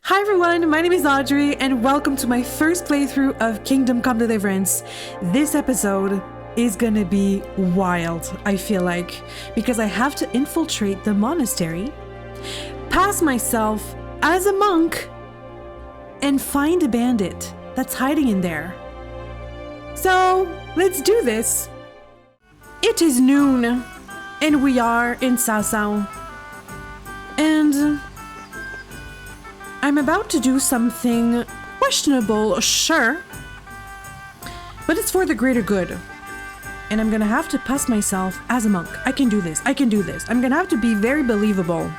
Hi everyone, my name is Audrey and welcome to my first playthrough of Kingdom Come Deliverance. This episode is gonna be wild, I feel like, because I have to infiltrate the monastery, pass myself as a monk, and find a bandit that's hiding in there. So, let's do this. It is noon, and we are in Sasau. And I'm about to do something questionable, sure, but it's for the greater good. And I'm gonna have to pass myself as a monk. I can do this. I can do this. I'm gonna have to be very believable.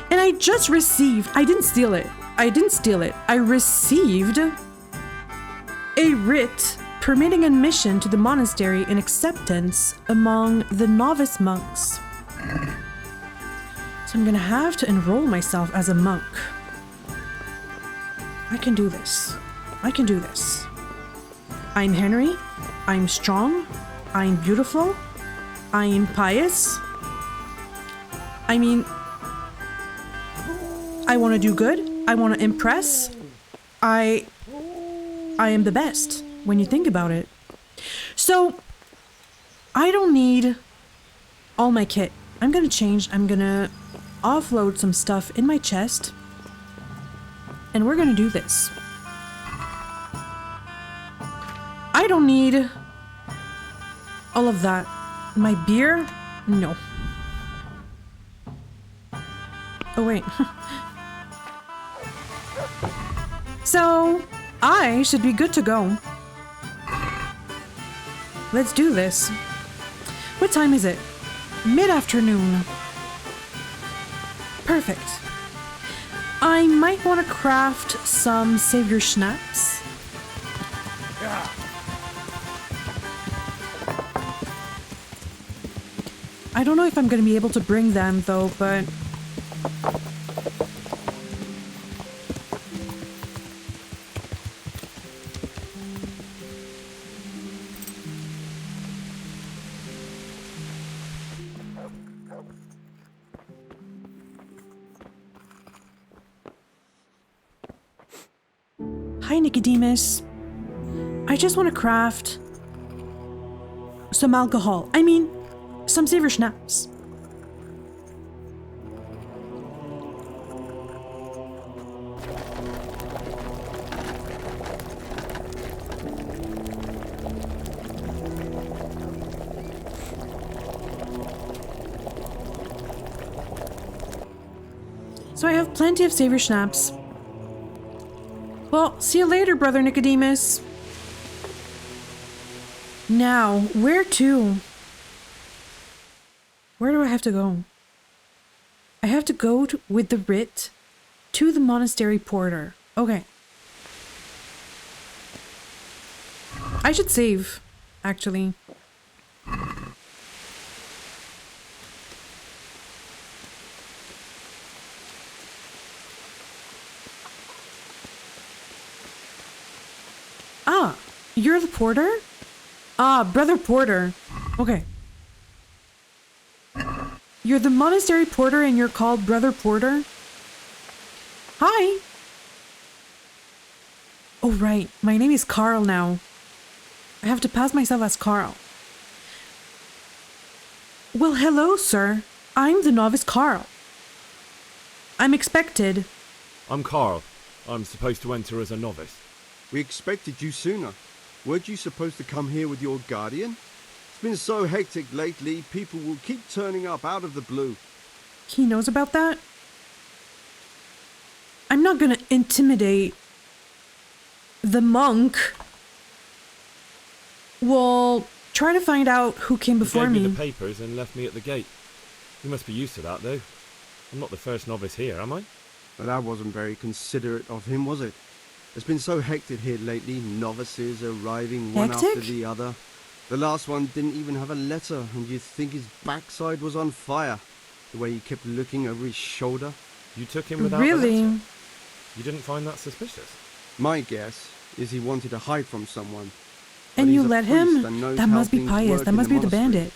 And I just received, I didn't steal it. I received a writ permitting admission to the monastery and acceptance among the novice monks. So I'm gonna have to enroll myself as a monk. I can do this. I can do this. I'm Henry. I'm strong. I'm beautiful. I am pious. I mean, I want to do good. I want to impress. I am the best when you think about it. So I don't need all my kit. I'm gonna change. I'm gonna offload some stuff in my chest, and we're gonna do this. I don't need all of that. My beer? No. Oh wait. So I should be good to go. Let's do this. What time is it? Mid-afternoon. Perfect. I might want to craft some savior schnapps. I don't know if I'm going to be able to bring them though, but hi, Nicodemus. I just want to craft some alcohol. I mean, some savior schnapps. So I have plenty of savior schnapps. Well, see you later, Brother Nicodemus. Now, where to? Where do I have to go? I have to go with the writ to the monastery porter. Okay. I should save, actually. Ah, you're the porter? Ah, Brother Porter. Okay. You're the monastery porter and you're called Brother Porter? Hi. Oh, right. My name is Carl now. I have to pass myself as Carl. Well, hello, sir. I'm the novice Carl. I'm expected. I'm Carl. I'm supposed to enter as a novice. We expected you sooner. Weren't you supposed to come here with your guardian? It's been so hectic lately, people will keep turning up out of the blue. He knows about that? I'm not gonna intimidate the monk. We'll try to find out who came before me. He gave me the papers and left me at the gate. You must be used to that, though. I'm not the first novice here, am I? But that wasn't very considerate of him, was it? It's been so hectic here lately, novices arriving one after the other. The last one didn't even have a letter, and you'd think his backside was on fire, the way he kept looking over his shoulder. You took him without Really? the letter? You didn't find that suspicious? My guess is he wanted to hide from someone. And you let him? That must be pious. That must be the bandit.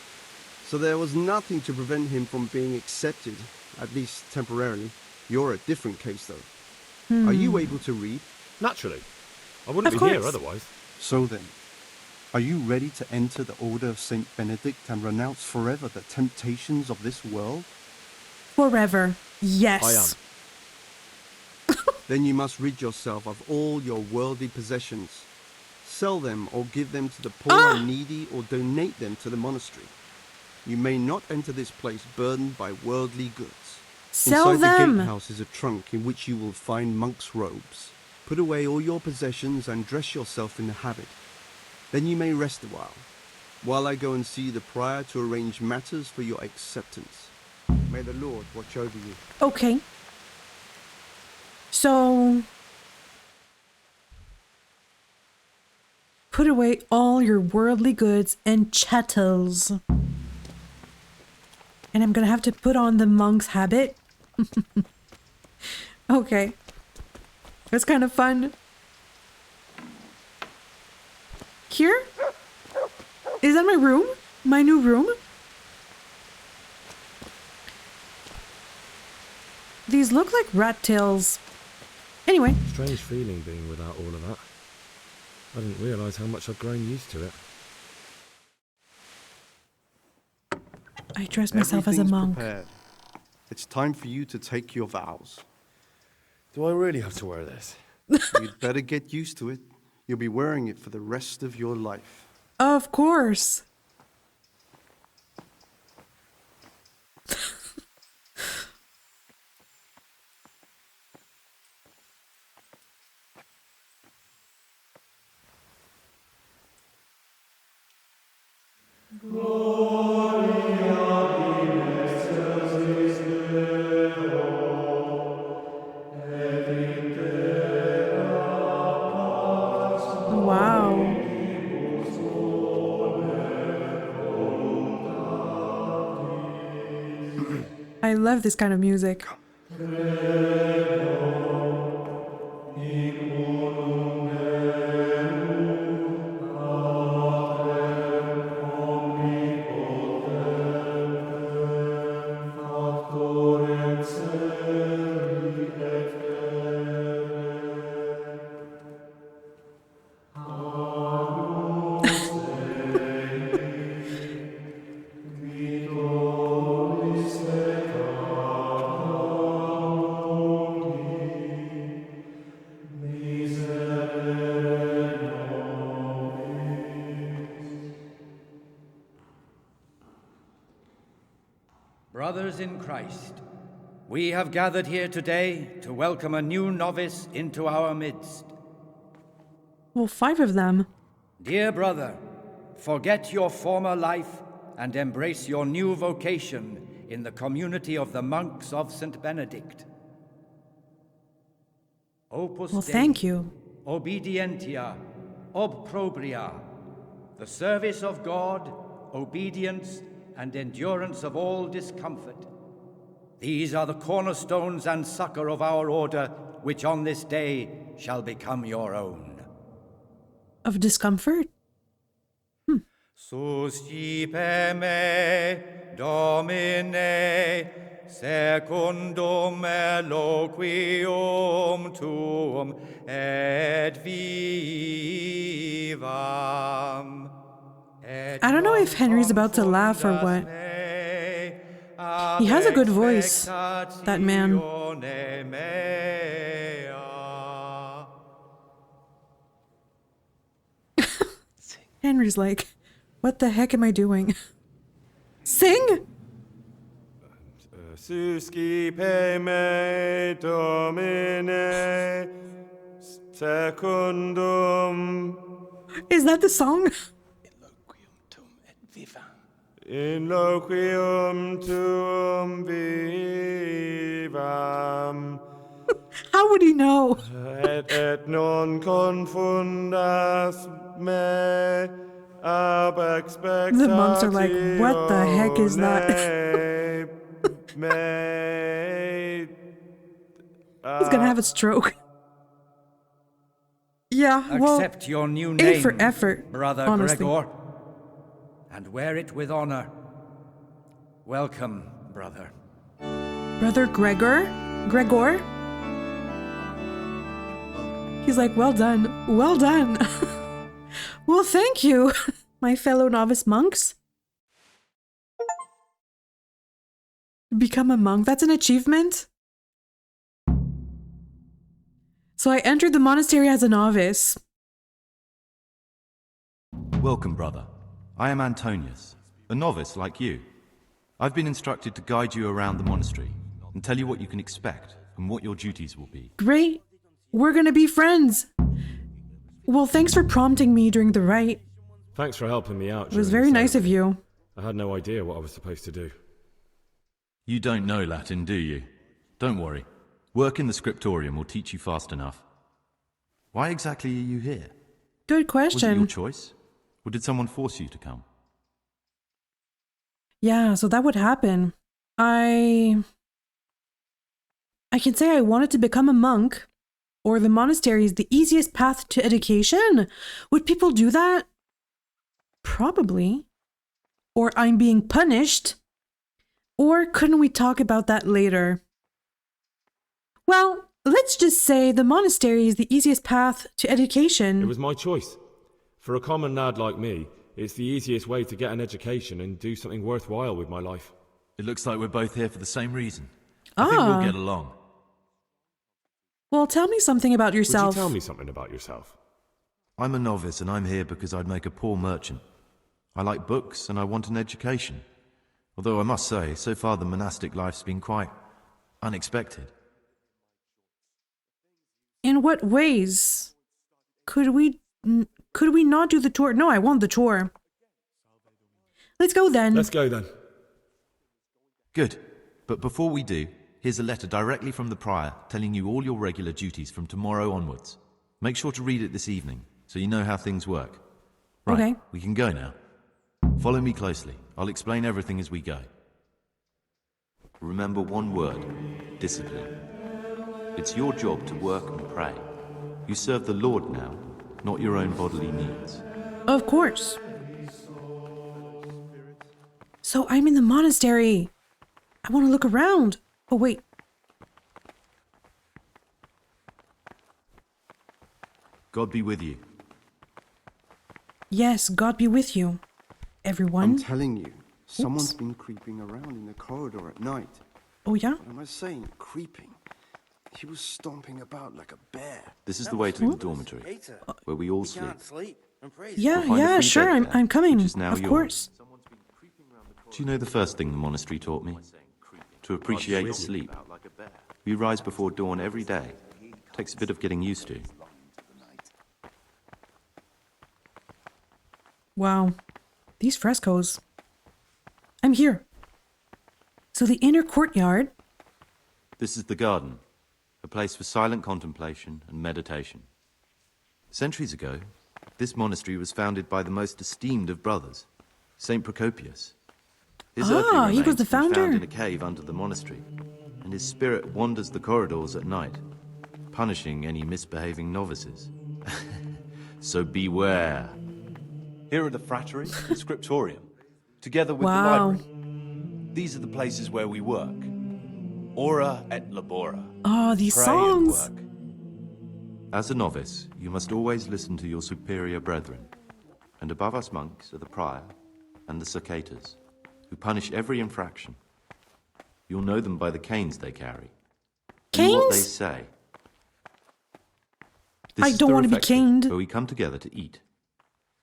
So there was nothing to prevent him from being accepted, at least temporarily. You're a different case, though. Are you able to read? Naturally. I wouldn't Of be here course. otherwise. So then, are you ready to enter the Order of Saint Benedict and renounce forever the temptations of this world? Forever. Yes. I am. Then you must rid yourself of all your worldly possessions. Sell them or give them to the poor and needy or donate them to the monastery. You may not enter this place burdened by worldly goods. Sell Inside them. the gatehouse is a trunk in which you will find monks' robes. Put away all your possessions and dress yourself in the habit. Then you may rest a while I go and see the prior to arrange matters for your acceptance. May the Lord watch over you. Okay. So, put away all your worldly goods and chattels. And I'm gonna have to put on the monk's habit. Okay. That's kind of fun. Here? Is that my room? My new room? These look like rat tails. Anyway. Strange feeling being without all of that. I didn't realise how much I'd grown used to it. I dress myself as a monk. Prepared. It's time for you to take your vows. Do I really have to wear this? You'd better get used to it. You'll be wearing it for the rest of your life. Of course. Wow. I love this kind of music. Brothers in Christ, we have gathered here today to welcome a new novice into our midst. Well, 5 of them. Dear brother, forget your former life and embrace your new vocation in the community of the monks of St. Benedict. Opus Well, Dei, thank you. Obedientia, Obprobria, the service of God, obedience, and endurance of all discomfort. These are the cornerstones and succor of our order, which on this day shall become your own. Of discomfort? Suscipe me, Domine, secundum eloquium tuum, et vivam. I don't know if Henry's about to laugh or what. He has a good voice, that man. Henry's like, what the heck am I doing? Sing! Suscipe me, Domine, secundum. Is that the song? In loquium tuum vivam. How would he know? Et non confundas me ab expectatio. The monks are like, what the heck is that? He's gonna have a stroke. Yeah, well, Accept your new A name, for effort, Brother honestly. Gregor, and wear it with honor. Welcome, brother. Brother Gregor? Gregor? He's like, well done. Well done. Well, thank you, my fellow novice monks. Become a monk. That's an achievement. So I entered the monastery as a novice. Welcome, brother. I am Antonius, a novice like you. I've been instructed to guide you around the monastery and tell you what you can expect and what your duties will be. Great. We're gonna be friends. Well, thanks for prompting me during the rite. Thanks for helping me out. It was very nice of you. I had no idea what I was supposed to do. You don't know Latin, do you? Don't worry. Work in the scriptorium will teach you fast enough. Why exactly are you here? Good question. Was it your choice? Or did someone force you to come? Yeah, so that would happen. I can say I wanted to become a monk, or the monastery is the easiest path to education. Would people do that? Probably. Or I'm being punished. Or couldn't we talk about that later? Well, let's just say the monastery is the easiest path to education. It was my choice. For a common lad like me, it's the easiest way to get an education and do something worthwhile with my life. It looks like we're both here for the same reason. I think we'll get along. Well, tell me something about yourself. Would you tell me something about yourself? I'm a novice and I'm here because I'd make a poor merchant. I like books and I want an education. Although I must say, so far the monastic life's been quite unexpected. In what ways? Could we not do the tour? No, I want the tour. Let's go then. Let's go then. Good. But before we do, here's a letter directly from the prior telling you all your regular duties from tomorrow onwards. Make sure to read it this evening so you know how things work. Right, Okay. we can go now. Follow me closely. I'll explain everything as we go. Remember one word: discipline. It's your job to work and pray. You serve the Lord now, not your own bodily needs. Of course. So I'm in the monastery. I want to look around. Oh, wait. God be with you. Yes, God be with you, everyone. I'm telling you, someone's been creeping around in the corridor at night. Oh, yeah? What am I saying? Creeping. He was stomping about like a bear. This is the way to the dormitory, where we all sleep. Yeah, You'll find a yeah, free sure, bed I'm there, coming. which is now Of yours. course. Do you know the first thing the monastery taught me? To appreciate sleep. We rise before dawn every day. Takes a bit of getting used to. Wow. These frescoes. I'm here. So the inner courtyard. This is the garden, a place for silent contemplation and meditation. Centuries ago, this monastery was founded by the most esteemed of brothers, Saint Procopius. His earthly Ah, he was remains the were found founder. in a cave under the monastery, and his spirit wanders the corridors at night, punishing any misbehaving novices. So beware. Here are the frattery and scriptorium, together with Wow. the library. These are the places where we work. Ora et labora. Oh, these Pray songs. and work. As a novice, you must always listen to your superior brethren, and above us monks are the prior and the cicatas, who punish every infraction. You'll know them by the canes they carry. Do what they Canes? say. I is don't the want to be refectory, caned. where we come together to eat.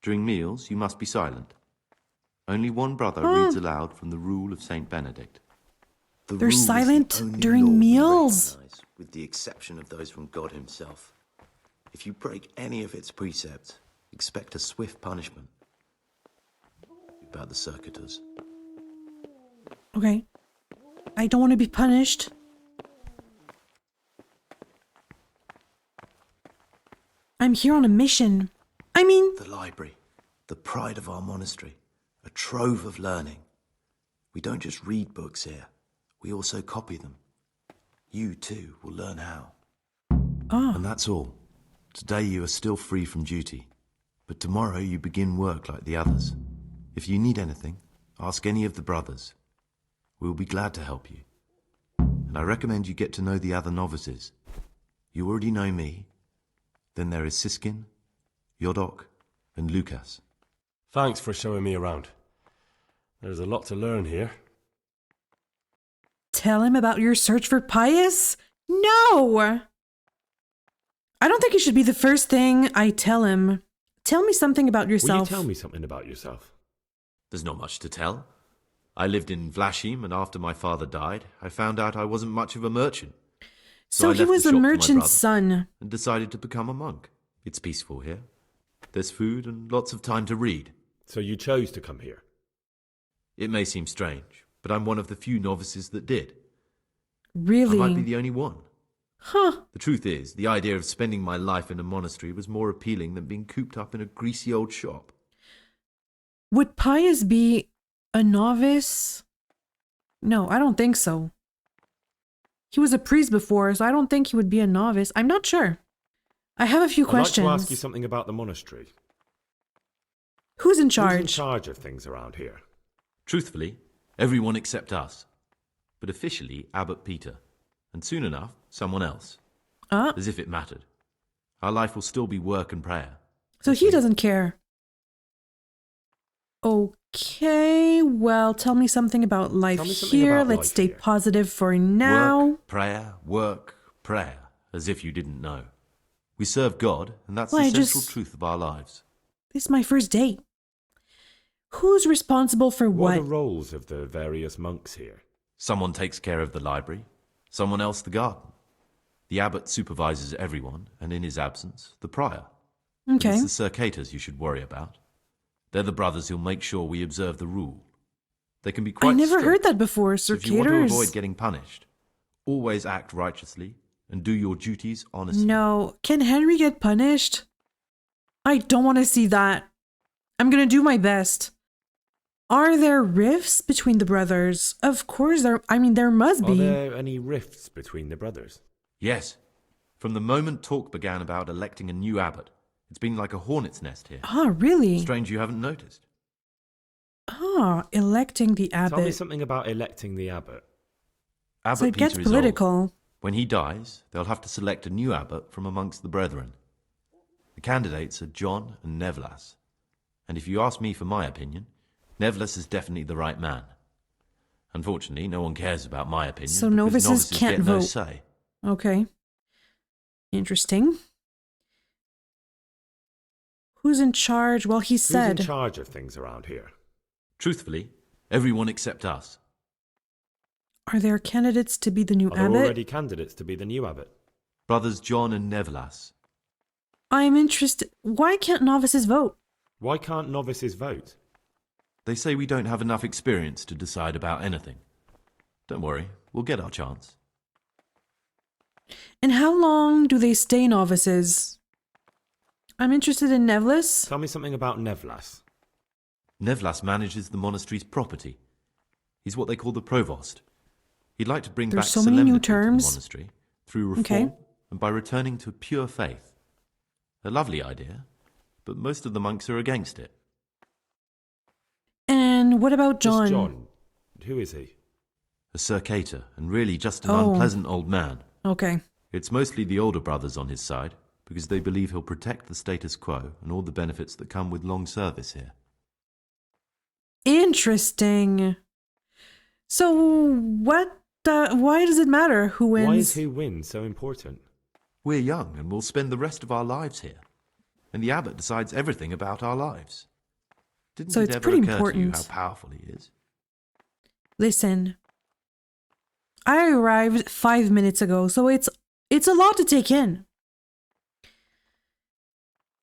During meals, you must be silent. Only one brother reads aloud from the rule of Saint Benedict. The They're rule is the silent only during law we meals. recognise, with the exception of those from God himself. If you break any of its precepts, expect a swift punishment. About the circuitous. Okay. I don't want to be punished. I'm here on a mission. I mean, The library, the pride of our monastery, a trove of learning. We don't just read books here, we also copy them. You too will learn how. And that's all. Today you are still free from duty, but tomorrow you begin work like the others. If you need anything, ask any of the brothers. We will be glad to help you. And and I recommend you get to know the other novices. You already know me. Then there is Siskin, Yodok, and Lucas. Thanks for showing me around. There's a lot to learn here. Tell him about your search for Pius? No! I don't think it should be the first thing I tell him. Tell me something about yourself. Will you tell me something about yourself? There's not much to tell. I lived in Vlashim, and after my father died, I found out I wasn't much of a merchant. So I he left was the a shop to my merchant's brother son. and decided to become a monk. It's peaceful here. There's food and lots of time to read. So you chose to come here? It may seem strange, but I'm one of the few novices that did. Really? I might be the only one. Huh. The truth is, the idea of spending my life in a monastery was more appealing than being cooped up in a greasy old shop. Would Pius be a novice? No, I don't think so. He was a priest before, so I don't think he would be a novice. I'm not sure. I have a few questions. I'd like to ask you something about the monastery. Who's in charge? Who's in charge of things around here? Truthfully, everyone except us. But officially, Abbot Peter. And soon enough, someone else. As if it mattered. Our life will still be work and prayer. So he doesn't care. Okay, well, tell me something about life here. Let's stay positive for now. Work, prayer. As if you didn't know. We serve God, and that's the central truth of our lives. This is my first date. Who's responsible for what? What are the roles of the various monks here? Someone takes care of the library, someone else the garden. The abbot supervises everyone, and in his absence, the prior. Okay. It's the circators you should worry about. They're the brothers who'll make sure we observe the rule. They can be quite I never strict, heard that before, so circators. if you want to avoid getting punished, always act righteously and do your duties honestly. No. Can Henry get punished? I don't want to see that. I'm going to do my best. Are there rifts between the brothers? Of course there must be. Are there any rifts between the brothers? Yes. From the moment talk began about electing a new abbot, it's been like a hornet's nest here. Ah, really? Strange you haven't noticed. Ah, electing the abbot. Tell me something about electing the abbot. Abbot So it Peter gets is political. old. When he dies, they'll have to select a new abbot from amongst the brethren. The candidates are John and Nevlas. And if you ask me for my opinion, Nevlas is definitely the right man. Unfortunately, no one cares about my opinion. So because novices can't get vote. No say. Okay. Interesting. Who's in charge? Well, he said... Who's in charge of things around here? Truthfully, everyone except us. Are there candidates to be the new Are there abbot? already candidates to be the new abbot? Brothers John and Nevlas. I'm interested. Why can't novices vote? Why can't novices vote? They say we don't have enough experience to decide about anything. Don't worry, we'll get our chance. And how long do they stay novices? I'm interested in Nevlas. Tell me something about Nevlas. Nevlas manages the monastery's property. He's what they call the provost. He'd like to bring There's back so many new solemnity to the terms. monastery through reform and by returning to pure faith. A lovely idea, but most of the monks are against it. And what about John? This John. Who is he? A circator, and really just an unpleasant old man. Okay. It's mostly the older brothers on his side, because they believe he'll protect the status quo and all the benefits that come with long service here. Interesting. So why does it matter who wins? Why is who wins so important? We're young and we'll spend the rest of our lives here. And the abbot decides everything about our lives. Didn't So it it's ever pretty occur important. to you how powerful he is? Listen. I arrived 5 minutes ago, so it's a lot to take in.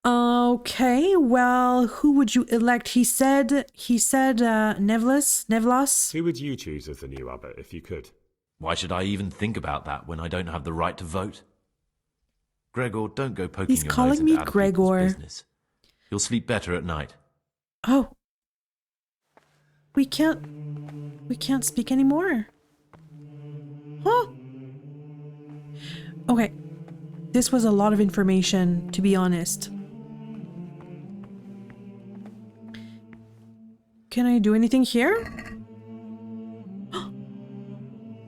Okay, well, who would you elect? He said Nevlas. Who would you choose as the new abbot if you could? Why should I even think about that when I don't have the right to vote? Gregor, don't go poking He's your calling nose me into other people's Gregor. business. You'll sleep better at night. Oh. We can't speak anymore. Huh? Okay. This was a lot of information, to be honest. Can I do anything here?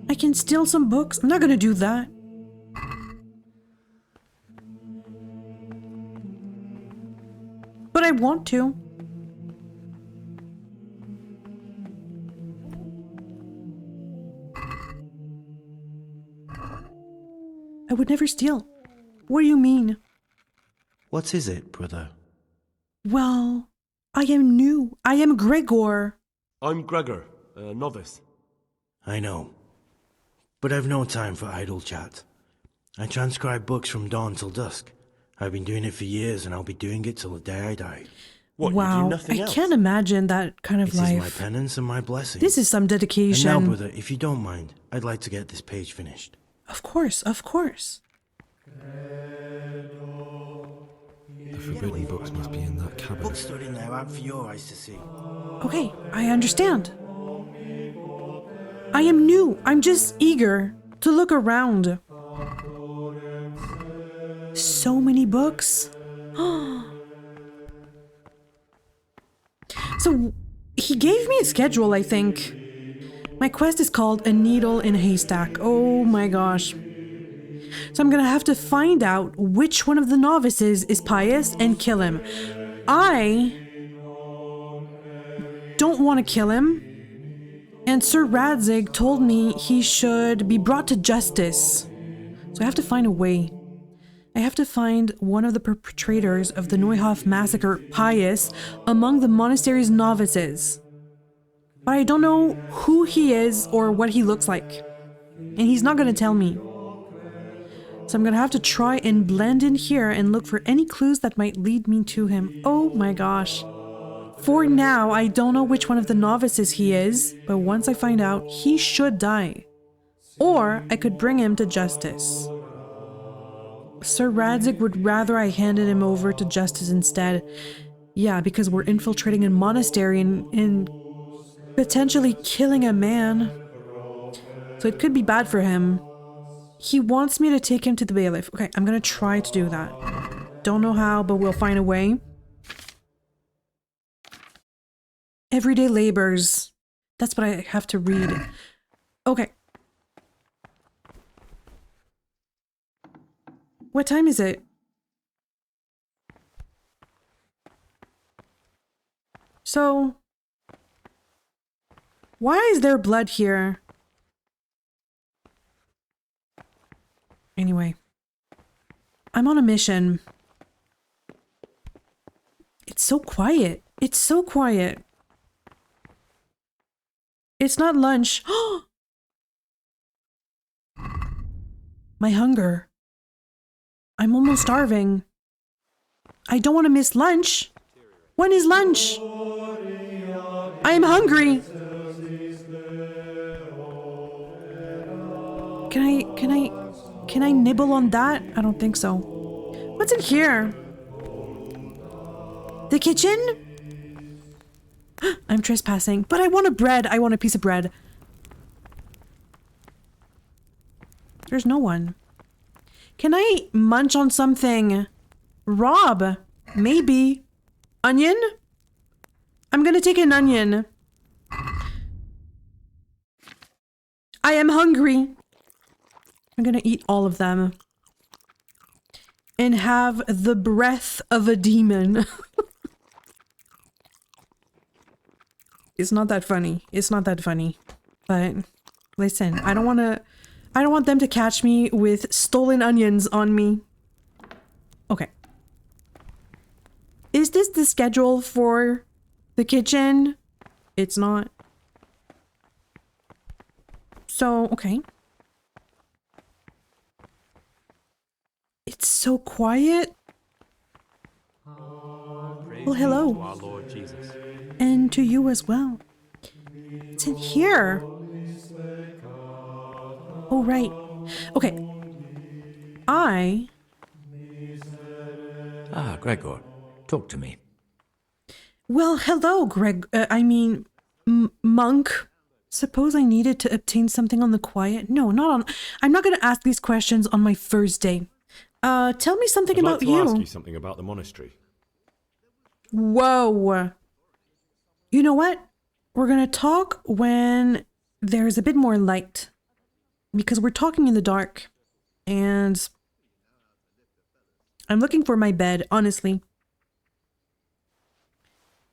I I can steal some books. I'm not gonna do that. But I want to. I would never steal. What do you mean? What is it, brother? Well, I am new. I am Gregor. I'm Gregor, a novice. I know. But I've no time for idle chat. I transcribe books from dawn till dusk. I've been doing it for years and I'll be doing it till the day I die. What, wow, you do nothing else? I can't imagine that kind of This life. is my penance and my blessing. This is some dedication. And now, brother, if you don't mind, I'd like to get this page finished. Of course, of course. The forbidden books must be in that cabinet. Books stood in there out for your eyes to see. Okay, I understand. I am new. I'm just eager to look around. So many books. So, he gave me a schedule, I think. My quest is called A Needle in a Haystack. Oh my gosh. So I'm gonna have to find out which one of the novices is pious and kill him. I don't want to kill him. And Sir Radzig told me he should be brought to justice. So I have to find a way. I have to find one of the perpetrators of the Neuhof massacre pious among the monastery's novices. But I don't know who he is or what he looks like. And he's not going to tell me. So I'm going to have to try and blend in here and look for any clues that might lead me to him. Oh my gosh. For now, I don't know which one of the novices he is, but once I find out, he should die. Or I could bring him to justice. Sir Radzig would rather I handed him over to justice instead. Yeah, because we're infiltrating a monastery and potentially killing a man. So it could be bad for him. He wants me to take him to the bailiff. Okay, I'm gonna try to do that. Don't know how, but we'll find a way. Everyday labors. That's what I have to read. Okay. What time is it? So, why is there blood here? Anyway, I'm on a mission. It's so quiet. It's so quiet. It's not lunch. My hunger. I'm almost starving. I don't want to miss lunch. When is lunch? I am hungry. Can I nibble on that? I don't think so. What's in here? The kitchen? I'm trespassing, but I want a bread. I want a piece of bread. There's no one. Can I munch on something? Rob? Maybe. Onion? I'm gonna take an onion. I am hungry. I'm gonna eat all of them. And have the breath of a demon. It's not that funny. It's not that funny. But listen, I don't want them to catch me with stolen onions on me. Okay. Is this the schedule for the kitchen? It's not. So, okay. It's so quiet. Well, hello. To our Lord Jesus. And to you as well. It's in here. Oh, right. Okay. Ah, Gregor. Talk to me. Well, hello, Greg. Monk. Suppose I needed to obtain something on the quiet? No, not on... I'm not going to ask these questions on my first day. Tell me something about you. I'd like to ask you something about the monastery. Whoa. You know what? We're going to talk when there's a bit more light. because we're talking in the dark and I'm looking for my bed, honestly.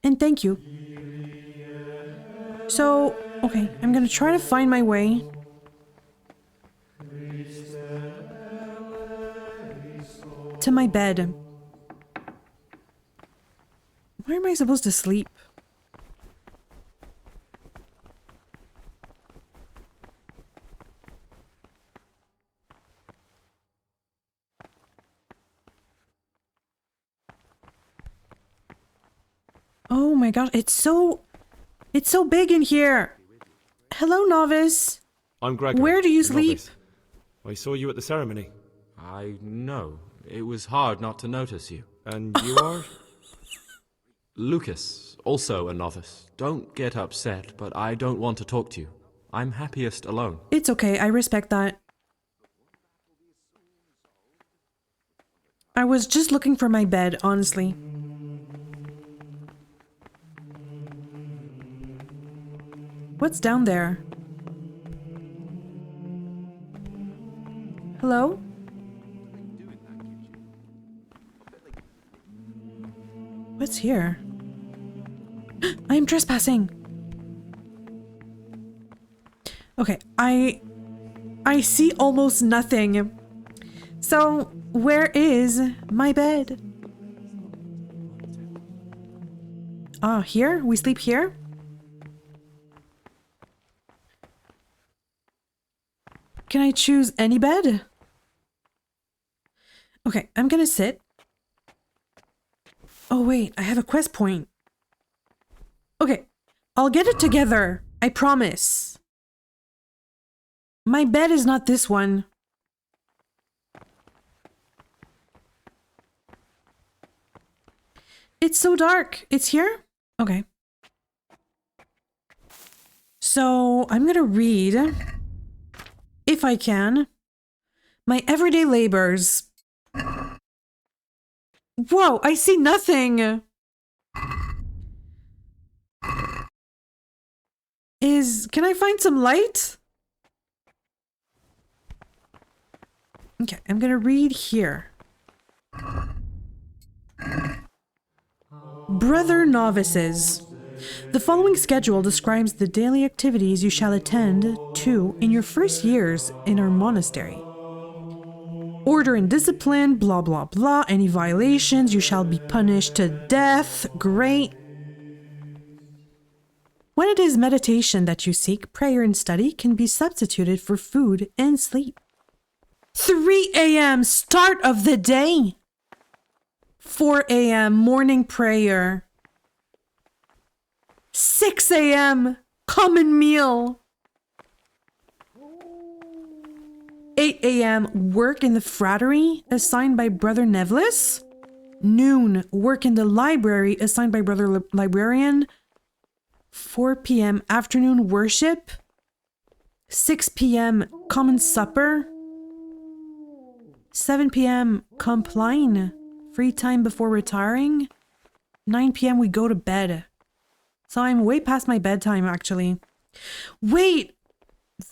And thank you. So, okay, I'm gonna try to find my way. To my bed. Where am I supposed to sleep? Oh my gosh, it's so big in here. Hello, novice. I'm Gregory. Where do you the sleep? novice. I saw you at the ceremony. I know. It was hard not to notice you. And you are? Lucas, also a novice. Don't get upset, but I don't want to talk to you. I'm happiest alone. It's okay, I respect that. I was just looking for my bed, honestly. What's down there? Hello? What's here? I am trespassing. Okay, I see almost nothing. So, where is my bed? Ah, here? We sleep here? Can I choose any bed? Okay, I'm gonna sit. Oh wait, I have a quest point. Okay, I'll get it together. I promise. My bed is not this one. It's so dark. It's here? Okay. So I'm gonna read, if I can, my everyday labors. Whoa, I see nothing. Can I find some light? Okay, I'm gonna read here. Brother novices. The following schedule describes the daily activities you shall attend to in your first years in our monastery. Order and discipline, blah blah blah. Any violations, you shall be punished to death. Great. When it is meditation that you seek, prayer and study can be substituted for food and sleep. 3 a.m. start of the day. 4 a.m. morning prayer. 6 a.m. common meal. 8 a.m. work in the frattery assigned by Brother Nevlis. Noon work in the library assigned by Brother Librarian. 4 p.m. afternoon worship. 6 p.m. common supper. 7 p.m. compline. Free time before retiring. 9 p.m. we go to bed. So I'm way past my bedtime, actually. Wait!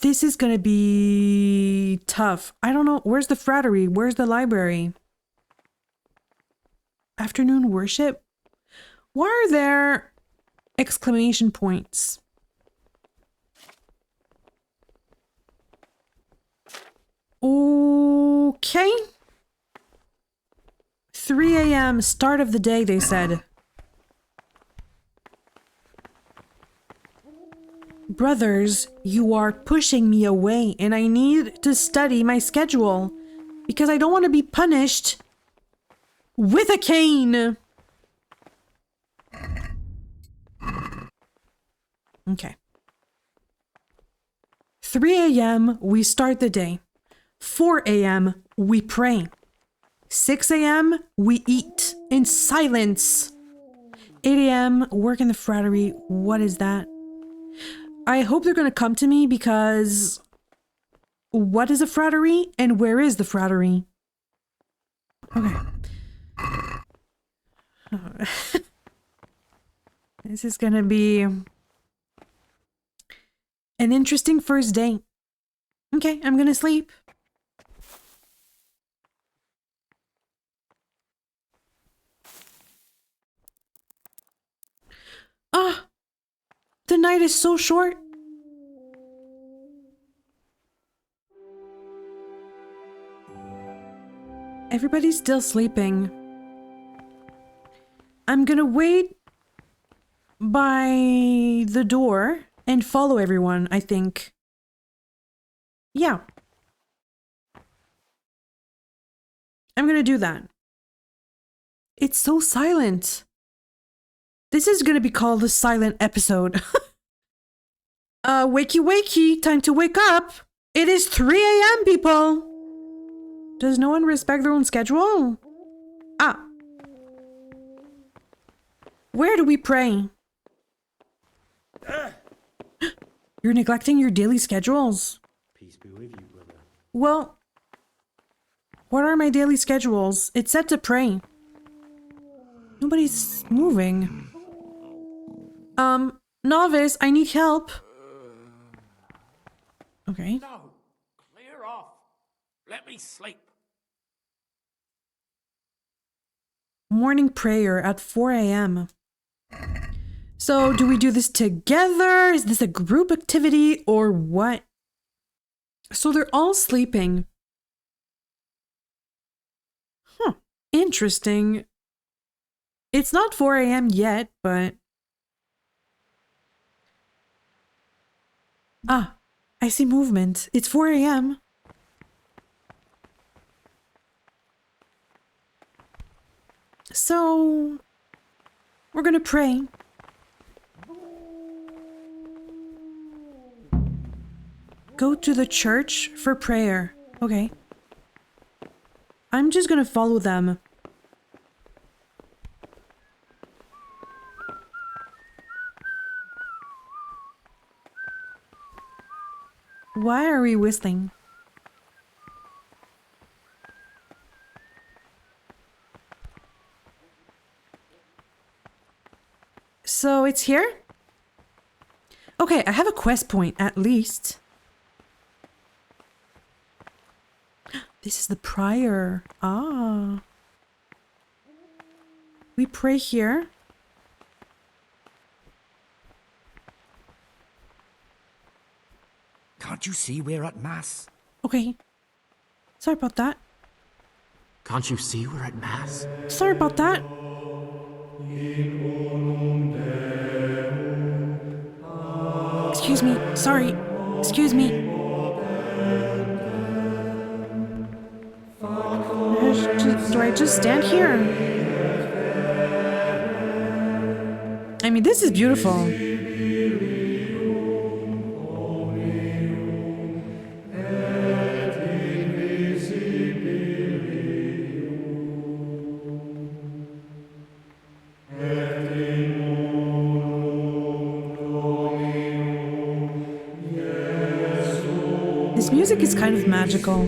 This is gonna be tough. I don't know. Where's the frattery? Where's the library? Afternoon worship? Why are there exclamation points? Okay. 3 a.m. start of the day, they said. Brothers, you are pushing me away and I need to study my schedule because I don't want to be punished with a cane. Okay. 3 a.m. we start the day. 4 a.m. we pray. 6 a.m. we eat in silence. 8 a.m. work in the frattery. What is that? I hope they're going to come to me because what is a frattery and where is the frattery? Okay. This is going to be an interesting first day. Okay, I'm gonna sleep. Ah, the night is so short. Everybody's still sleeping. I'm gonna wait by the door and follow everyone, I think. Yeah. I'm gonna do that. It's so silent. This is gonna be called a silent episode. Wakey wakey, time to wake up. It is 3 a.m. people. Does no one respect their own schedule? Ah. Where do we pray? You're neglecting your daily schedules. Peace be with you, brother. Well, what are my daily schedules? It's set to pray. Nobody's moving. Novice, I need help. Okay. No, clear off. Let me sleep. Morning prayer at 4 a.m. So, do we do this together? Is this a group activity or what? So they're all sleeping. Huh. Interesting. It's not 4 a.m. yet, but... Ah, I see movement. It's 4 a.m. So, we're gonna pray. Go to the church for prayer. Okay. I'm just gonna follow them. Why are we whistling? So it's here? Okay, I have a quest point at least. This is the prior. Ah. We pray here. Can't you see we're at Mass? Okay. Sorry about that. Can't you see we're at Mass? Sorry about that. Excuse me. Sorry. Excuse me. Do I just stand here? I mean, this is beautiful. This music is kind of magical.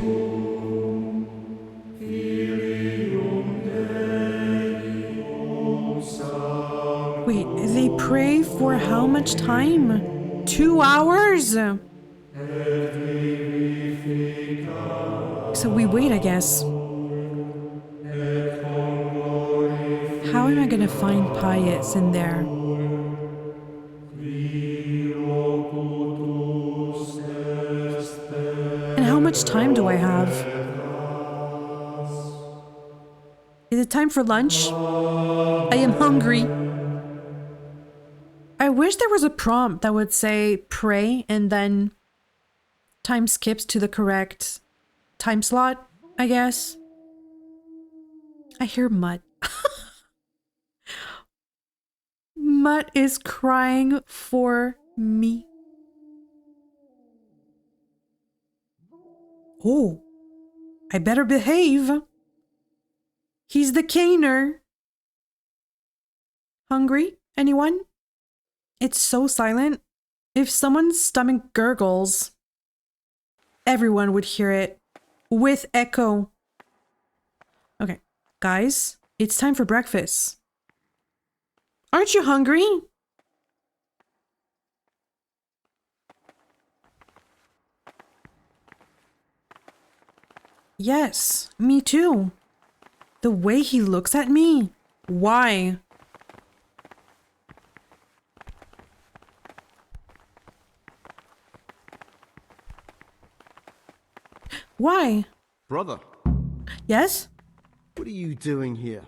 Wait, they pray for how much time? 2 hours? So we wait, I guess. How am I gonna find Pius in there? And how much time do I have? Is it time for lunch? I am hungry. I wish there was a prompt that would say pray and then time skips to the correct time slot, I guess. I hear Mutt. Mutt is crying for me. Oh, I better behave. He's the caner. Hungry? Anyone? It's so silent. If someone's stomach gurgles, everyone would hear it with echo. Okay, guys, it's time for breakfast. Aren't you hungry? Yes, me too. The way he looks at me. Why? Why? Brother. Yes? What are you doing here?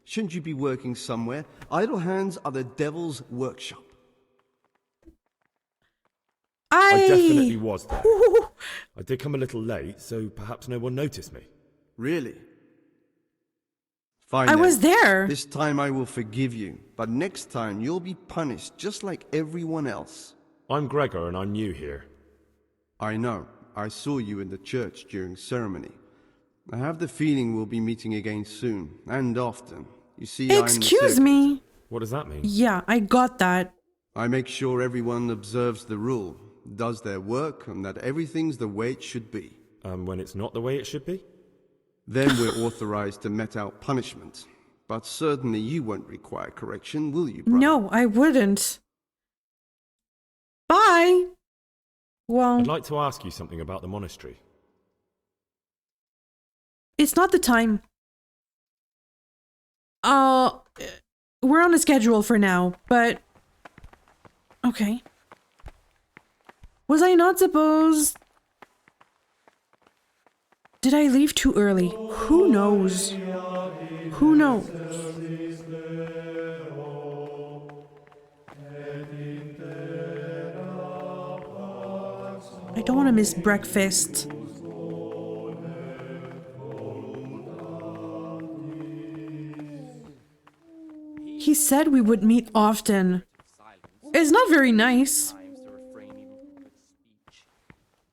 Shouldn't you be working somewhere? Idle hands are the devil's workshop. I definitely was there. I did come a little late, so perhaps no one noticed me. Really? Fine. I was there. This time I will forgive you, but next time you'll be punished just like everyone else. I'm Gregor and I'm new here. I know. I saw you in the church during ceremony. I have the feeling we'll be meeting again soon, and often. You see, Excuse me. What does that mean? Yeah, I got that. I make sure everyone observes the rule, does their work, and that everything's the way it should be. When it's not the way it should be? Then we're authorized to mete out punishment. But certainly you won't require correction, will you, brother? No, I wouldn't. Bye. Well, I'd like to ask you something about the monastery. it's not the time. We're on a schedule for now, but... Okay. Was I not supposed... Did I leave too early? Who knows? Who knows? I don't want to miss breakfast. He said we would meet often. It's not very nice.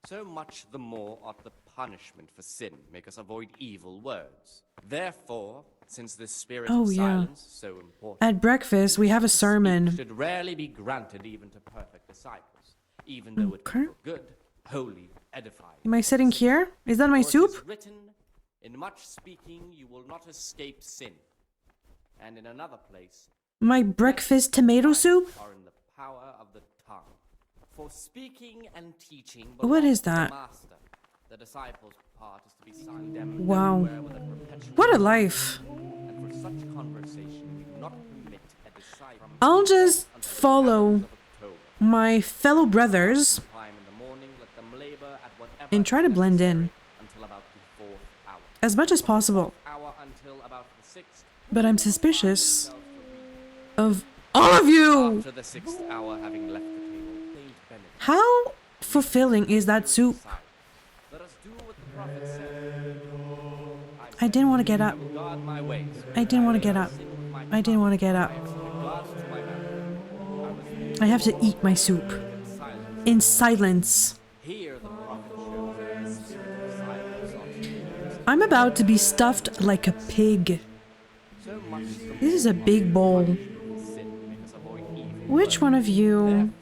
So much the more ought the punishment for sin make us avoid evil words. Therefore, since this spirit of silence is so important, at breakfast we have a sermon. Should rarely be granted even to perfect disciples, even though it be for good, holy, edifying. Am I sitting here? Is that my soup? It is written, in much speaking you will not escape sin. And in another place, My breakfast tomato soup? are in the power of the tongue. For speaking and teaching What is belongs to the that? master. The disciples' part is to be silent. Wow. What a life. And for such conversation, we do not permit a disciple. I'll just follow my fellow brothers and try to blend in as much as possible. But I'm suspicious of all of you. After the 6th hour, having left the table, Saint Benedict, How fulfilling is that soup? let us do what the prophet said. I didn't want to get up. Guard my ways. I didn't want to get up. I didn't want to get up. I have to eat my soup in silence. Here the prophet shows us the silence of I'm about to be stuffed like a pig. This is a big bowl. Which one of you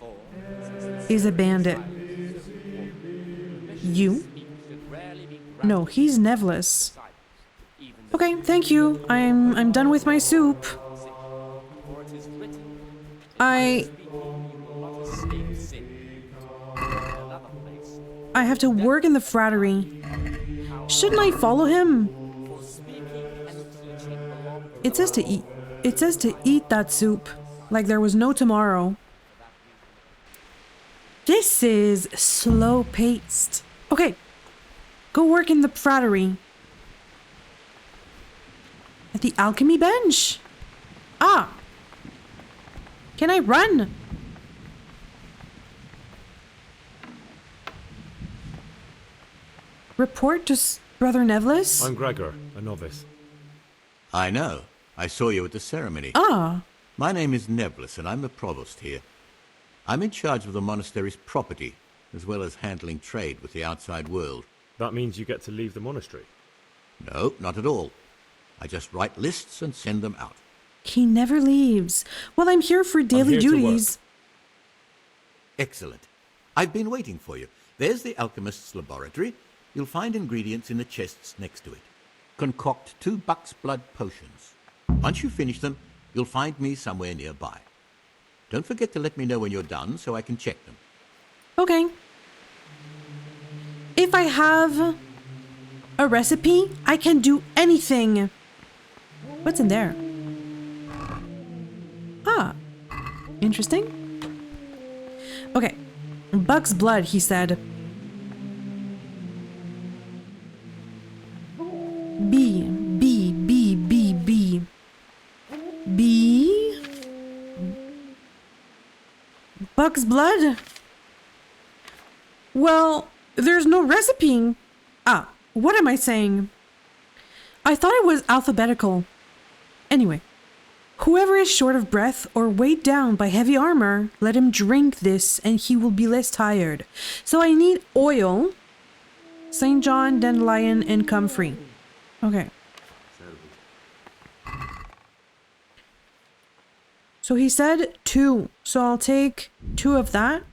is a bandit? You? No, he's Nevlis. Okay, thank you. I'm done with my soup. I have to work in the frattery. Shouldn't I follow him? It says to eat. It says to eat that soup like there was no tomorrow. This is slow paced. Okay, go work in the frattery. At the alchemy bench. Ah, can I run? Report to Brother Nevlis? I'm Gregor, a novice. I know. I saw you at the ceremony. Ah. My name is Nevlis, and I'm the provost here. I'm in charge of the monastery's property, as well as handling trade with the outside world. That means you get to leave the monastery? No, not at all. I just write lists and send them out. He never leaves. Well, I'm here for daily duties. Excellent. I've been waiting for you. There's the alchemist's laboratory. You'll find ingredients in the chests next to it. Concoct 2 buck's blood potions. Once you finish them, you'll find me somewhere nearby. Don't forget to let me know when you're done so I can check them. Okay. If I have A recipe? I can do anything. What's in there? Ah, interesting. Okay, bug's blood, he said. B, B, B, B, B. B. Bug's blood? Well, there's no recipe. Ah, what am I saying? I thought it was alphabetical. Anyway, whoever is short of breath or weighed down by heavy armor, let him drink this and he will be less tired. So I need oil, St. John, dandelion, and comfrey. Okay. So he said 2. So I'll take 2 of that.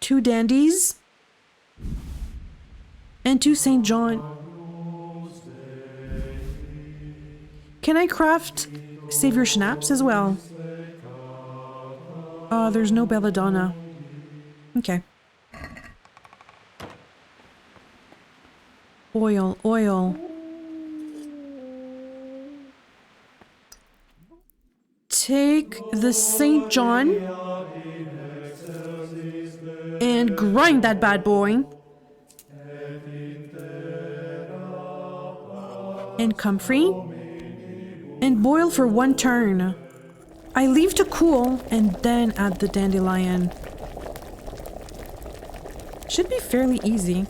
2 dandies. And 2 St. John. Can I craft Savior Schnapps as well? There's no belladonna. Okay. Oil, oil. Take the St. John and grind that bad boy. And comfrey. And boil for 1 turn. I leave to cool and then add the dandelion. Should be fairly easy.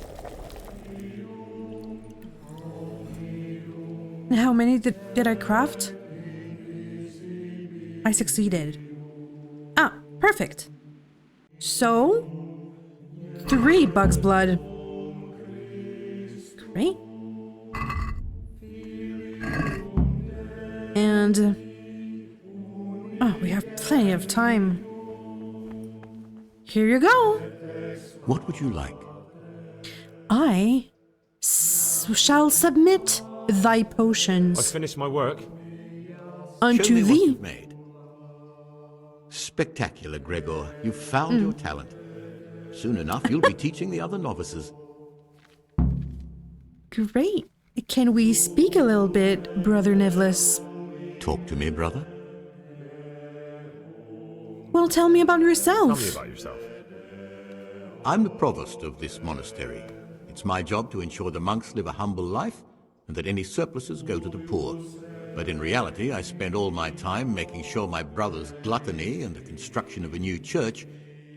How many did I craft? I succeeded. Ah, perfect. So, 3 bug's blood. Great. And we have plenty of time. Here you go. What would you like? I shall submit thy potions. I finished my work. Show Unto me what thee. you've made. Spectacular, Gregor. You've found your talent. Soon enough, you'll be teaching the other novices. Great. Can we speak a little bit, Brother Nicholas? Talk to me, brother. Well, tell me about yourself. Tell me about yourself. I'm the provost of this monastery. It's my job to ensure the monks live a humble life and that any surpluses go to the poor. But in reality, I spend all my time making sure my brother's gluttony and the construction of a new church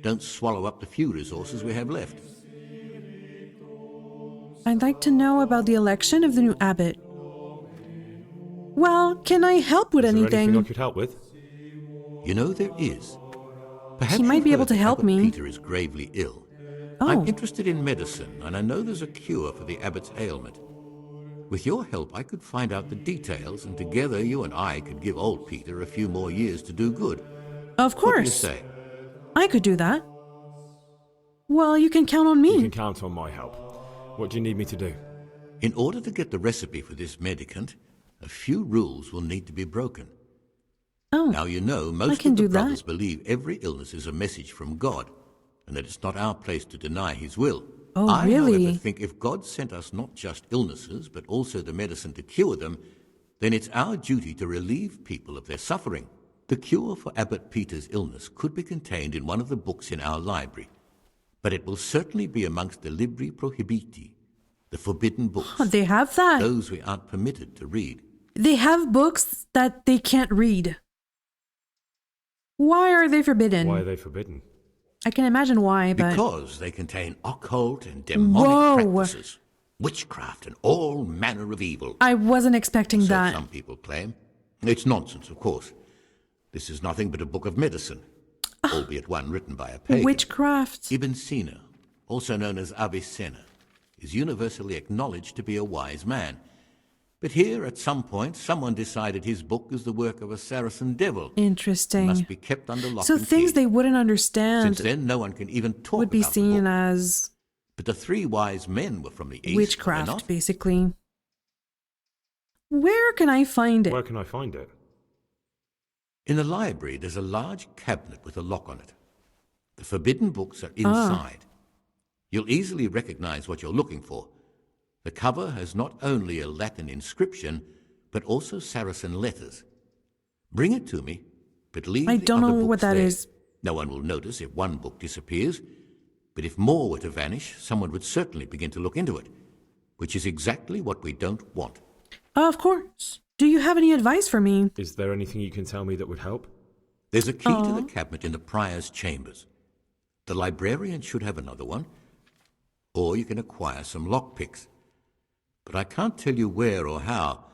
don't swallow up the few resources we have left. I'd like to know about the election of the new abbot. Well, can I help with anything? Is there anything I could help with? You know, there is. Perhaps he might be able to help Abbot me. Peter is gravely ill. Oh. I'm interested in medicine, and I know there's a cure for the abbot's ailment. With your help, I could find out the details, and together you and I could give old Peter a few more years to do good. Of course. What do you say? I could do that. Well, you can count on me. You can count on my help. What do you need me to do? In order to get the recipe for this medicament, a few rules will need to be broken. Oh, now, you know, most of the brothers believe every illness is a message from God, and that it's not our place to deny his will. Oh, I, really? however, think if God sent us not just illnesses, but also the medicine to cure them, then it's our duty to relieve people of their suffering. The cure for Abbot Peter's illness could be contained in one of the books in our library, but it will certainly be amongst the Libri Prohibiti, the forbidden books. Oh, they have that. Those we aren't permitted to read. They have books that they can't read. Why are they forbidden? Why are they forbidden? I can imagine why, but... Because they contain occult and demonic practices, witchcraft and all manner of evil. I wasn't expecting so that. Some people claim. It's nonsense, of course. This is nothing but a book of medicine, albeit one written by a pagan. Witchcraft. Ibn Sina, also known as Avicenna, is universally acknowledged to be a wise man. But here, at some point, someone decided his book is the work of a Saracen devil. Interesting. It must be kept under lock so and things key. they wouldn't understand. Since then, no one can even talk would be about seen the book. as But the 3 wise men were from the east. witchcraft, basically. Where can I find it? Where can I find it? In the library, there's a large cabinet with a lock on it. The forbidden books are inside. You'll easily recognize what you're looking for. The cover has not only a Latin inscription, but also Saracen letters. Bring it to me, but leave I the don't other know books what that there. is. No one will notice if one book disappears, but if more were to vanish, someone would certainly begin to look into it, which is exactly what we don't want. Of course. Do you have any advice for me? Is there anything you can tell me that would help? There's a key to the cabinet in the prior's chambers. The librarian should have another one, or you can acquire some lockpicks. But I can't tell you where or how.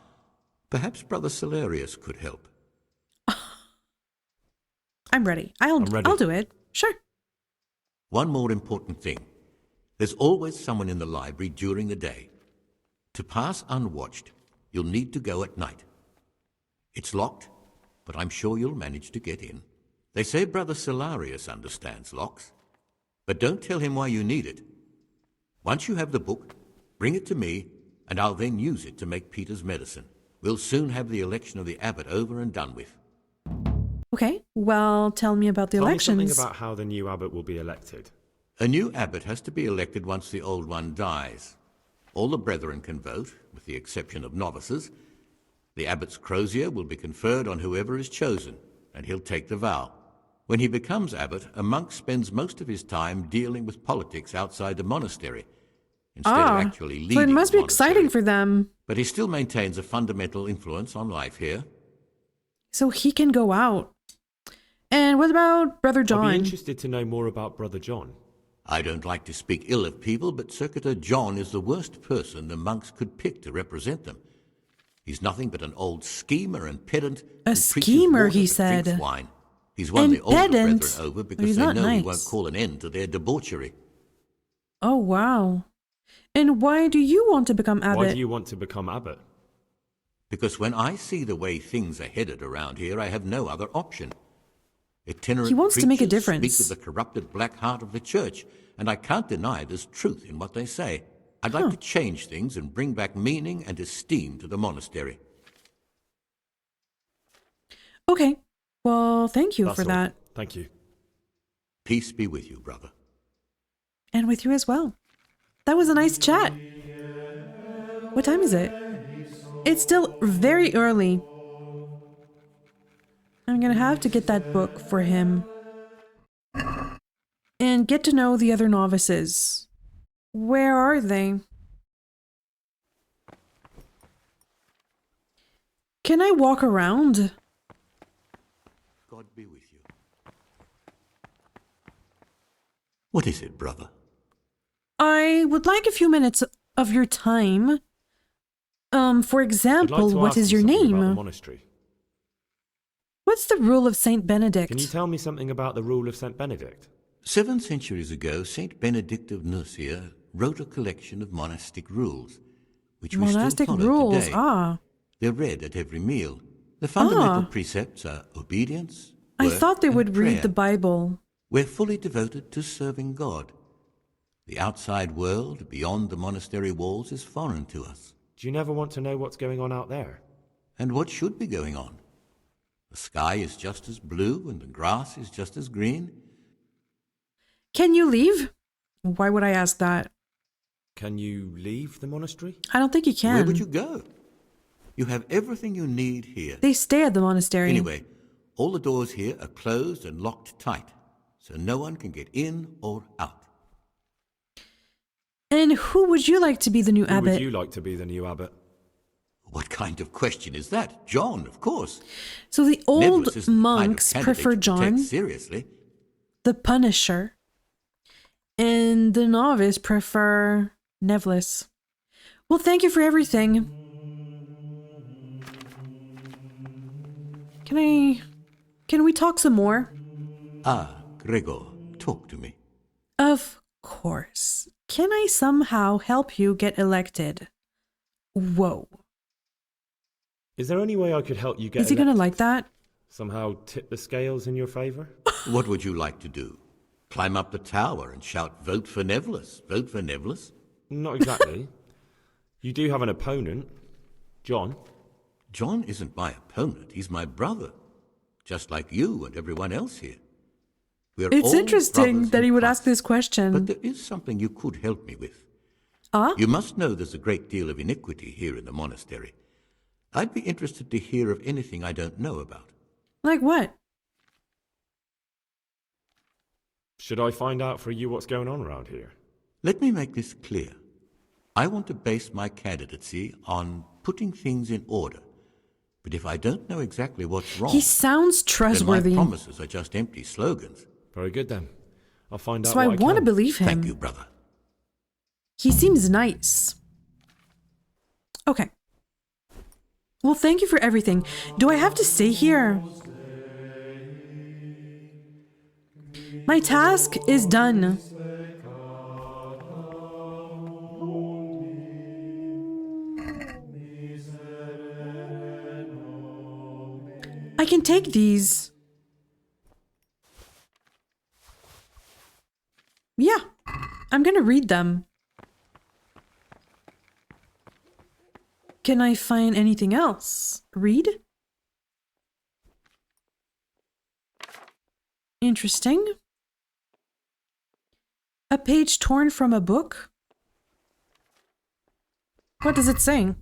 Perhaps Brother Salarius could help. I'm ready. I'll do it. Sure. One more important thing. There's always someone in the library during the day. To pass unwatched, you'll need to go at night. It's locked, but I'm sure you'll manage to get in. They say Brother Salarius understands locks, but don't tell him why you need it. Once you have the book, bring it to me, and I'll then use it to make Peter's medicine. We'll soon have the election of the abbot over and done with. Okay, well, tell me about the elections. Tell me something about how the new abbot will be elected. A new abbot has to be elected once the old one dies. All the brethren can vote, with the exception of novices. The abbot's crozier will be conferred on whoever is chosen, and he'll take the vow. When he becomes abbot, a monk spends most of his time dealing with politics outside the monastery, instead of actually leading so it must the be exciting for them. But he still maintains a fundamental influence on life here. So he can go out. And what about Brother John? I'd be interested to know more about Brother John. I don't like to speak ill of people, but Circuitor John is the worst person the monks could pick to represent them. He's nothing but an old schemer and pedant. A schemer, he said. Drinks wine. He's won the older brethren over because they know nice. he won't call an end to their debauchery. Oh, wow. And why do you want to become abbot? Why do you want to become abbot? Because when I see the way things are headed around here, I have no other option. Itinerant he wants to make a difference. Speak of the corrupted black heart of the church, and I can't deny there's truth in what they say. I'd like to change things and bring back meaning and esteem to the monastery. Okay. Well, thank you for that. Thank you. Peace be with you, brother. And with you as well. That was a nice chat. What time is it? It's still very early. I'm gonna have to get that book for him. And get to know the other novices. Where are they? Can I walk around? God be with you. What is it, brother? I would like a few minutes of your time. For example, what is your name? About the monastery. What's the rule of Saint Benedict? Can you tell me something about the rule of Saint Benedict? 7 centuries ago, Saint Benedict of Nursia wrote a collection of monastic rules, which we still follow today. They're read at every meal. The fundamental precepts are obedience, I thought they would read the Bible. We're fully devoted to serving God. The outside world, beyond the monastery walls, is foreign to us. Do you never want to know what's going on out there? And what should be going on? The sky is just as blue and the grass is just as green. Can you leave? Why would I ask that? Can you leave the monastery? I don't think you can. Where would you go? You have everything you need here. They stay at the monastery. Anyway, all the doors here are closed and locked tight, so no one can get in or out. And who would you like to be the new abbot? Who would you like to be the new abbot? What kind of question is that? John, of course. So the old Nevertheless monks kind of prefer John, seriously. the Punisher, and the novice prefer Nevlis. Well, thank you for everything. Can we talk some more? Gregor, talk to me. Of course. Can I somehow help you get elected? Whoa. Is there any way I could help you get Is he gonna like that? Somehow tip the scales in your favour? What would you like to do? Climb up the tower and shout, "Vote for Nevlis, vote for Nevlis"? Not exactly. You do have an opponent, John. John isn't my opponent, he's my brother. Just like you and everyone else here. It's interesting that he would ask this question. But there is something you could help me with. You must know there's a great deal of iniquity here in the monastery. I'd be interested to hear of anything I don't know about. Like what? Should I find out for you what's going on around here? Let me make this clear. I want to base my candidacy on putting things in order. But if I don't know exactly what's wrong... He sounds trustworthy. Then my promises are just empty slogans. Very good then. I'll find out what I can. So I want to believe him. Thank you, brother. He seems nice. Okay. Well, thank you for everything. Do I have to stay here? My task is done. I can take these. Yeah, I'm gonna read them. Can I find anything else? Read? Interesting. A page torn from a book? What does it say?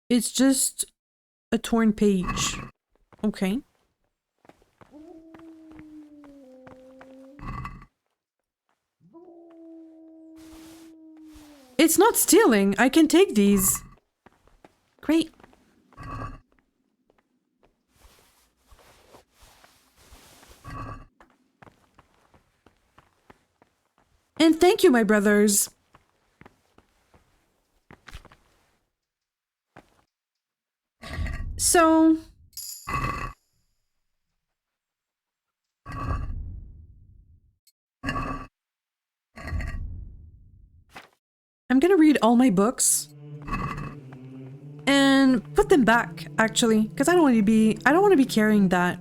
It's just a torn page. Okay. It's not stealing. I can take these. Great. And thank you, my brothers. So... I'm gonna read all my books and put them back, actually, because I don't want to be carrying that.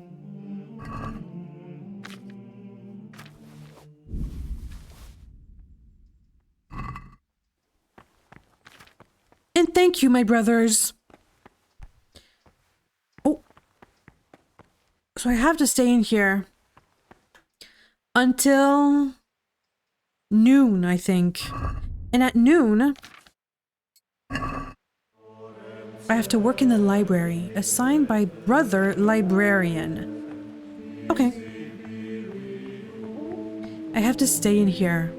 And thank you, my brothers. Oh. So I have to stay in here until noon, I think. And at noon, I have to work in the library, assigned by Brother Librarian. Okay. I have to stay in here.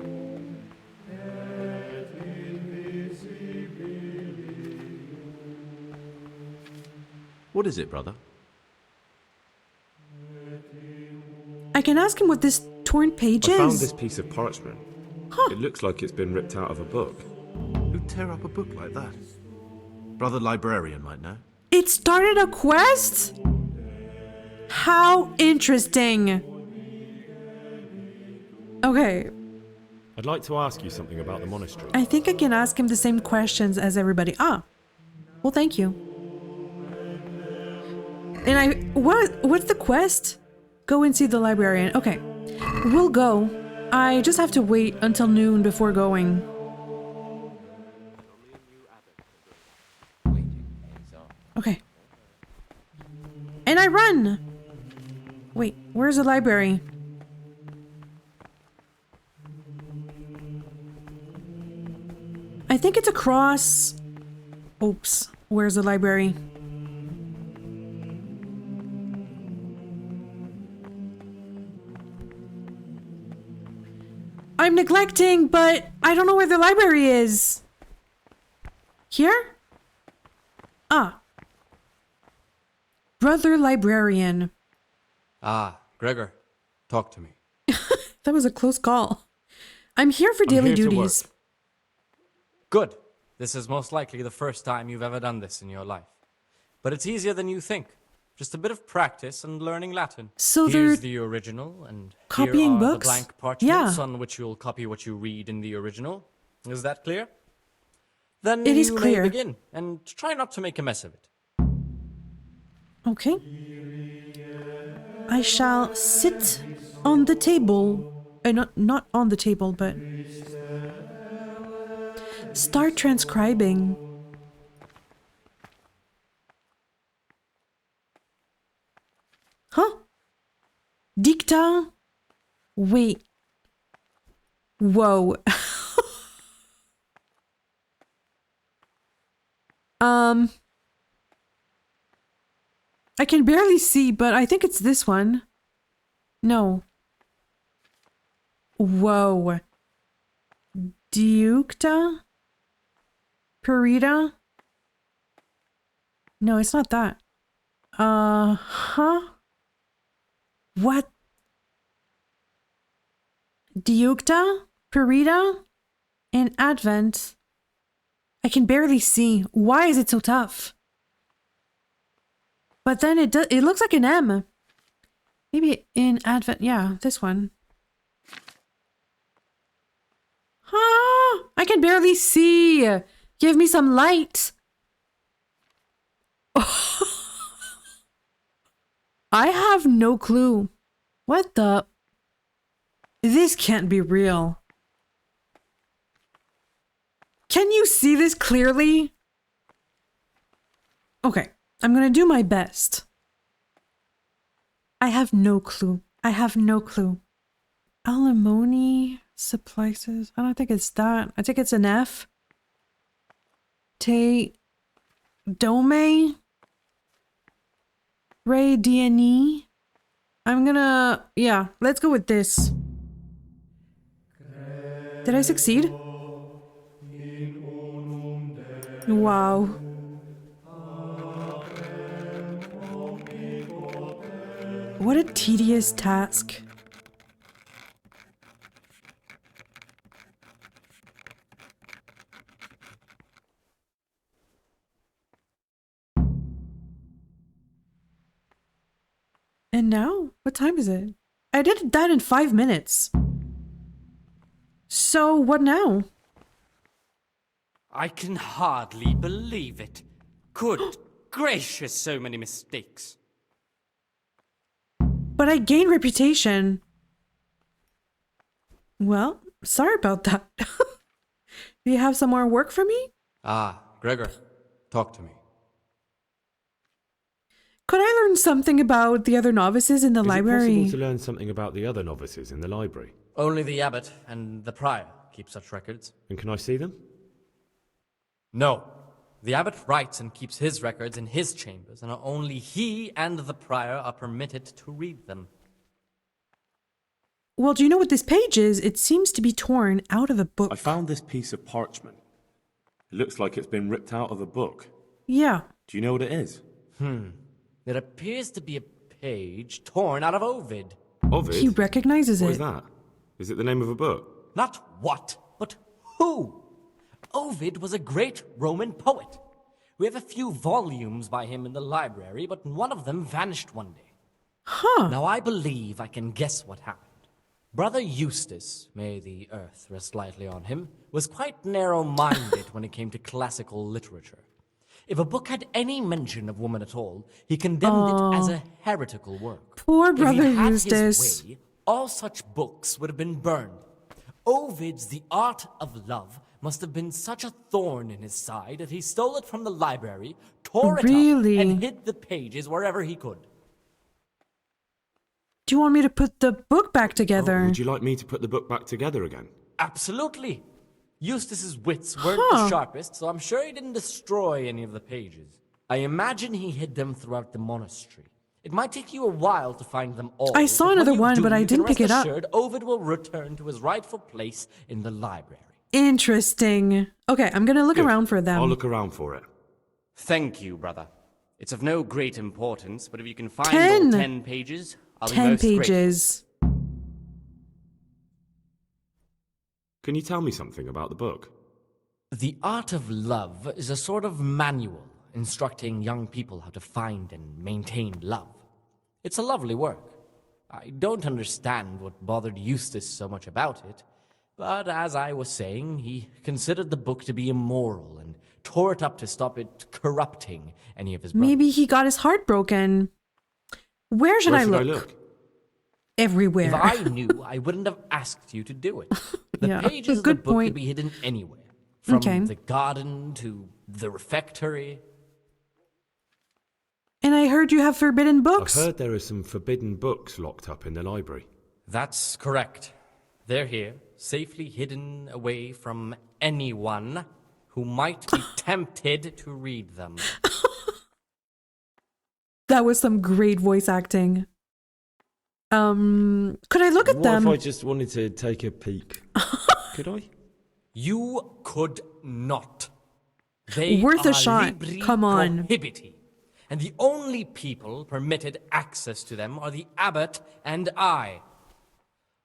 What is it, brother? I can ask him what this torn page is. I found this piece of parchment. Huh. It looks like it's been ripped out of a book. Who'd tear up a book like that? Brother Librarian might know. It started a quest? How interesting. Okay. I'd like to ask you something about the monastery. I think I can ask him the same questions as everybody. Ah. Well, thank you. And what's the quest? Go and see the librarian. Okay. We'll go. I just have to wait until noon before going. Okay. And I run! Wait, where's the library? I think it's across... Oops, where's the library? I'm neglecting, but I don't know where the library is. Here? Ah. Brother Librarian. Ah, Gregor, talk to me. That was a close call. I'm here for daily duties. Good. This is most likely the first time you've ever done this in your life. But it's easier than you think. Just a bit of practice and learning Latin. So here's the original, and copying here are books? the blank parchments on which you'll copy what you read in the original. Is that clear? Then it is you clear. May begin, and try not to make a mess of it. Okay. I shall sit on the table. Not on the table, but... Start transcribing. Diukta? Wait. Whoa. I can barely see, but I think it's this one. No. Whoa. Diukta? Purita? No, it's not that. Huh? What? Diukta? Purita? And Advent? I can barely see. Why is it so tough? But then it looks like an M. Maybe in Advent. Yeah, this one. Ah, I can barely see. Give me some light. I have no clue. What the? This can't be real. Can you see this clearly? Okay, I'm gonna do my best. I have no clue. I have no clue. Alimony supplies. I don't think it's that. I think it's an F. Te Dome. Ray DNE. I'm gonna, yeah, let's go with this. Did I succeed? Wow. What a tedious task. And now? What time is it? I did that in 5 minutes. So, what now? I can hardly believe it. Good gracious, so many mistakes. But I gained reputation. Well, sorry about that. Do you have some more work for me? Ah, Gregor, talk to me. Could I learn something about the other novices in the library? Is it possible to learn something about the other novices in the library? Only the abbot and the prior keep such records. And can I see them? No. The abbot writes and keeps his records in his chambers, and only he and the prior are permitted to read them. Well, do you know what this page is? It seems to be torn out of a book. I found this piece of parchment. It looks like it's been ripped out of a book. Yeah. Do you know what it is? It appears to be a page torn out of Ovid. Ovid? He recognizes it. What is that? Is it the name of a book? Not what, but who. Ovid was a great Roman poet. We have a few volumes by him in the library, but one of them vanished one day. Huh. Now I believe I can guess what happened. Brother Eustace, may the earth rest lightly on him, was quite narrow-minded when it came to classical literature. If a book had any mention of woman at all, he condemned it as a heretical work. Poor Brother If he'd had Eustace. his way, all such books would have been burned. Ovid's The Art of Love must have been such a thorn in his side that he stole it from the library, tore it up, and hid the pages wherever he could. Do you want me to put the book back together? Oh, would you like me to put the book back together again? Absolutely. Eustace's wits weren't the sharpest, so I'm sure he didn't destroy any of the pages. I imagine he hid them throughout the monastery. It might take you a while to find them all. I saw another one, but I didn't pick it up. Ovid will return to his rightful place in the library. Interesting. Okay, I'm gonna look around for them. I'll look around for it. Thank you, brother. It's of no great importance, but if you can find all 10 pages, I'll be most 10 pages. Can you tell me something about the book? The Art of Love is a sort of manual instructing young people how to find and maintain love. It's a lovely work. I don't understand what bothered Eustace so much about it, but as I was saying, he considered the book to be immoral and tore it up to stop it corrupting any of his brothers. Maybe he got his heart broken. Where should I look? Everywhere. If I knew, I wouldn't have asked you to do it. The pages of the book could be hidden anywhere. From the garden to the refectory. And And I heard you have forbidden books. I've heard there are some forbidden books locked up in the library. That's correct. They're here, safely hidden away from anyone who might be tempted to read them. That was some great voice acting. Could I look at them? What if I just wanted to take a peek? Could I? You could not. They Worth are a shot. libri Come on. prohibiti, and the only people permitted access to them are the abbot and I.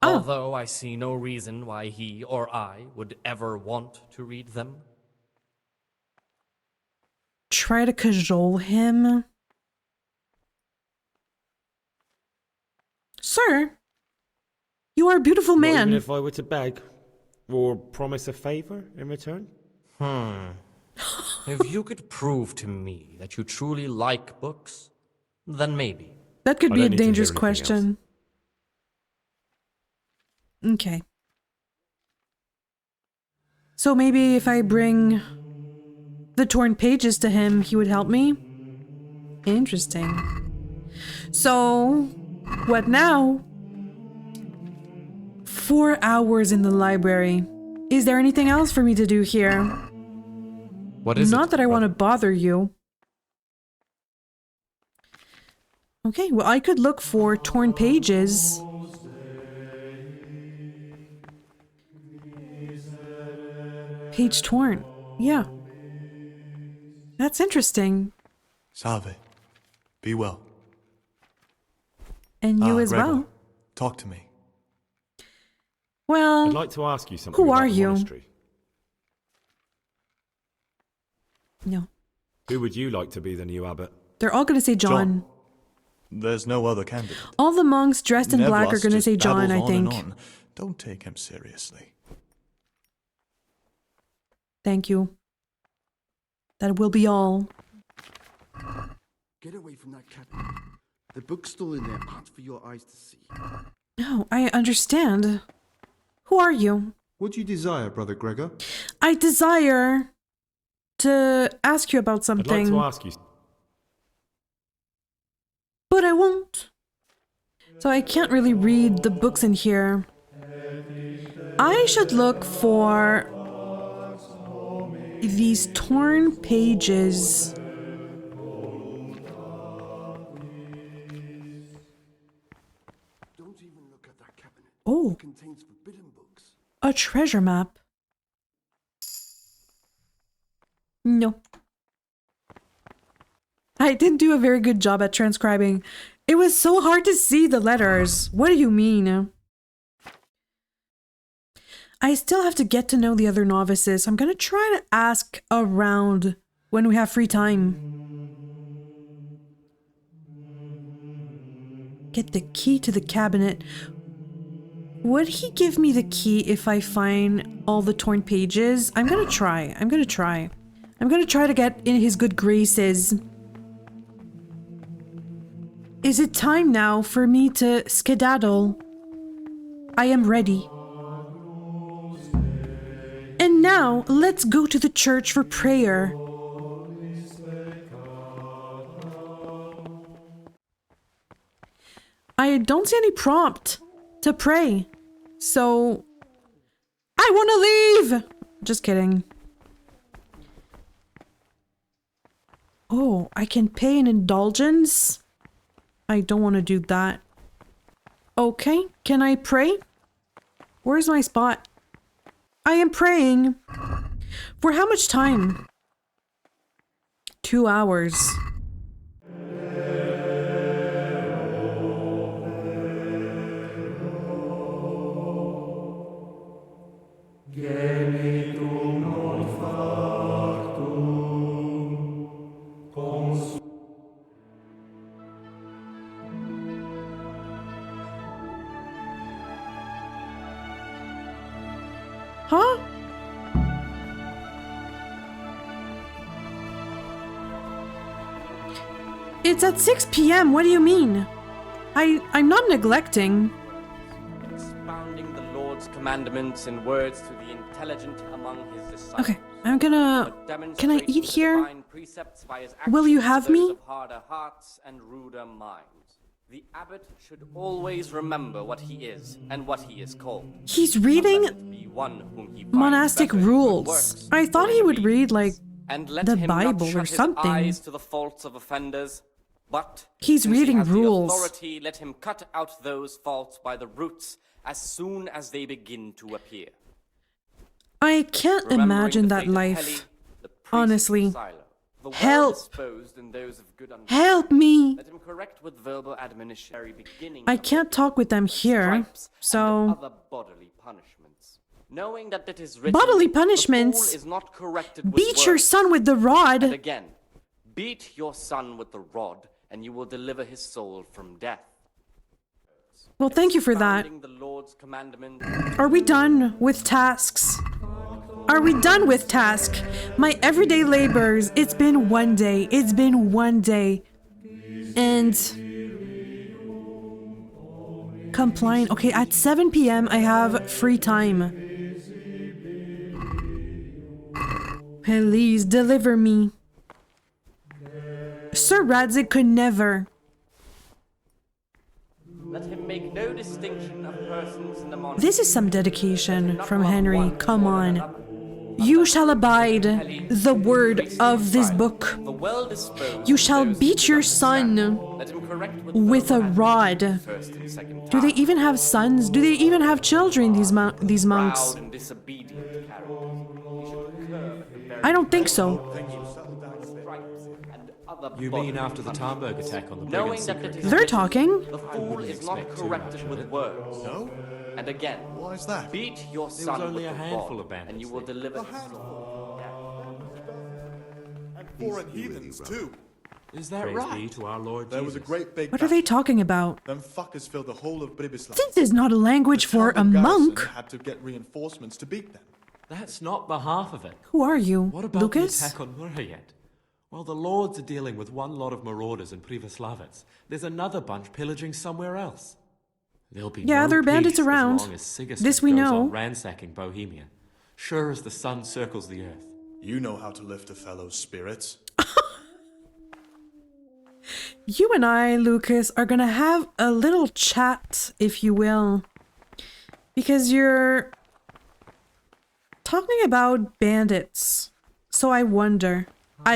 Oh. Although I see no reason why he or I would ever want to read them. Try to cajole him. Sir, you are a beautiful man. Not even if I were to beg or promise a favor in return? If you could prove to me that you truly like books, then maybe. That could be a dangerous question. Okay. So maybe if I bring the torn pages to him, he would help me? Interesting. So, what now? 4 hours in the library. Is there anything else for me to do here? What is it? Not that I want to bother you. Okay, well, I could look for torn pages. Page torn. Yeah. That's interesting. Salve. Be well. And you as Gregor, well. Talk to me. Well, I'd like to ask you something who about are the you? monastery. No. Who would you like to be the new abbot? They're all going to say John. There's no other candidate. All the monks dressed in black are going to say John, I think. Don't take him seriously. Thank you. That will be all. Get away from that cabinet. The books still in there aren't for your eyes to see. No, I understand. Who are you? What do you desire, Brother Gregor? I desire to ask you about something. I'd like to ask you. But I won't. So I can't really read the books in here. I should look for these torn pages. Don't even look at that cabinet. Oh. It contains forbidden books. A treasure map. No. I didn't do a very good job at transcribing. It was so hard to see the letters. What do you mean? I still have to get to know the other novices. I'm gonna try to ask around when we have free time. Get the key to the cabinet. Would he give me the key if I find all the torn pages? I'm gonna try. I'm gonna try to get in his good graces. Is it time now for me to skedaddle? I am ready. And now, let's go to the church for prayer. I don't see any prompt to pray, so I want to leave! Just kidding. Oh, I can pay an indulgence? I don't want to do that. Okay, can I pray? Where's my spot? I am praying. For how much time? 2 hours. Huh? It's at 6 p.m. What do you mean? I'm not neglecting. Expounding the Lord's commandments in words to the intelligent among his disciples. Okay, I'm gonna... Can I eat here? Will you have me? Of harder hearts and ruder minds. The abbot should always remember what he is and what he is called. He's reading monastic rules. I thought he would read, like, the Bible or something. Eyes to the faults of offenders, but he's reading rules. Authority, let him cut out those faults by the roots as soon as they begin to appear. I can't imagine that life. Honestly. Help! Help me! Let him correct with verbal admonition, I can't talk with them here, so... Other bodily punishments. Knowing that it is written, bodily punishments? Is not corrected with beat your son with the rod! And again, beat your son with the rod, and you will deliver his soul from death. Well, thank you for that. Are we done with tasks? Are we done with task? My everyday labors, it's been one day. It's been one day. And... complying. Okay, at 7 p.m. I have free time. Please, deliver me. Sir Radzik could never. Let him make no distinction of persons in the monastery. This is some dedication from Henry. Come on. You shall abide the word of this book. You shall beat your son with a rod. Do they even have sons? Do they even have children, these monks? I don't think so. You mean after the Tarnberg attack on the brigand secret? They're talking. The fool is not corrected with words. No? And again, why is that? Beat your son there was only with a the handful rod, of bandits, and you will deliver his soul. And foreign heathens too. Is that right? To our Lord there was a great big What are they talking about? Them fuckers filled the whole of Bribislav. This is not a language for a monk. Had to get reinforcements to beat them. That's not the half of it. Who are you, what about Lucas? The attack on Murray yet? While the lords are dealing with one lot of marauders in Privoslavets, there's another bunch pillaging somewhere else. There'll be yeah, no there are bandits peace around. As long as Sigismund this we goes know. on ransacking Bohemia, sure as the sun circles the earth. You know how to lift a fellow's spirits. You and I, Lucas, are gonna have a little chat, if you will, because you're talking about bandits. So I wonder. Oh,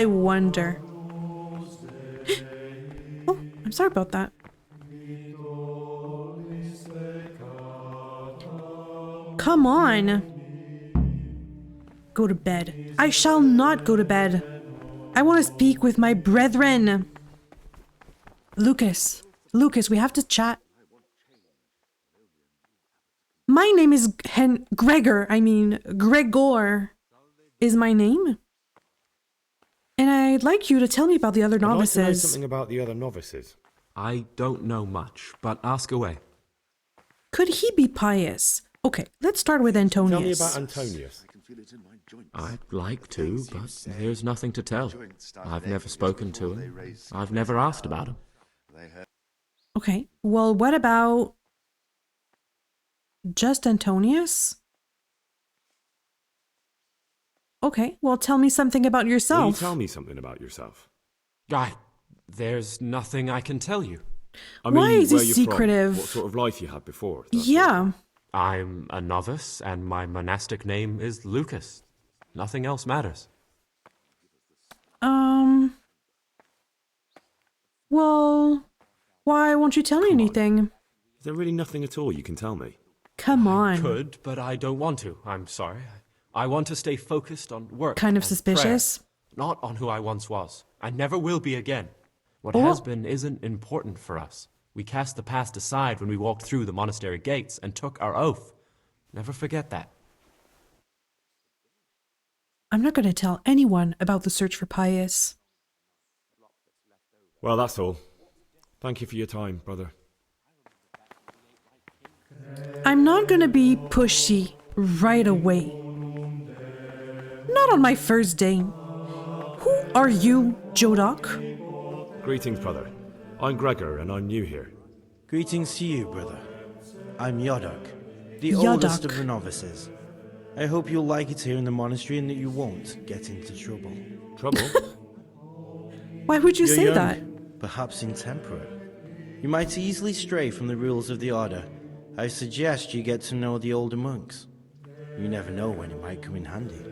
I'm sorry about that. Come on. Go to bed. I shall not go to bed. I want to speak with my brethren. Lucas, we have to chat. My name is Gregor is my name. And I'd like you to tell me about the other novices. I'd like to know something about the other novices. I don't know much, but ask away. Could he be pious? Okay, let's start with Antonius. Tell me about Antonius. I'd like to, but there's nothing to tell. I've never spoken to him. I've never asked about him. Okay, well, what about just Antonius? Okay, well, tell me something about yourself. Will you tell me something about yourself? There's nothing I can tell you. I mean, why is he where you're secretive? From, what sort of life you had before? Yeah. I'm a novice, and my monastic name is Lucas. Nothing else matters. Well, why won't you tell me anything? Is there really nothing at all you can tell me? Come on. I could, but I don't want to. I'm sorry. I want to stay focused on work. Kind of suspicious? Prayer, not on who I once was. I never will be again. What has been isn't important for us. We cast the past aside when we walked through the monastery gates and took our oath. Never forget that. I'm not going to tell anyone about the search for Pius. Well, that's all. Thank you for your time, brother. I'm not going to be pushy right away. Not on my first day. Who are you, Jodok? Greetings, brother. I'm Gregor, and I'm new here. Greetings to you, brother. I'm Yodok. The oldest of the novices. I hope you'll like it here in the monastery and that you won't get into trouble. Trouble? Why would you You're say young, that? Perhaps intemperate. You might easily stray from the rules of the order. I suggest you get to know the older monks. You never know when it might come in handy.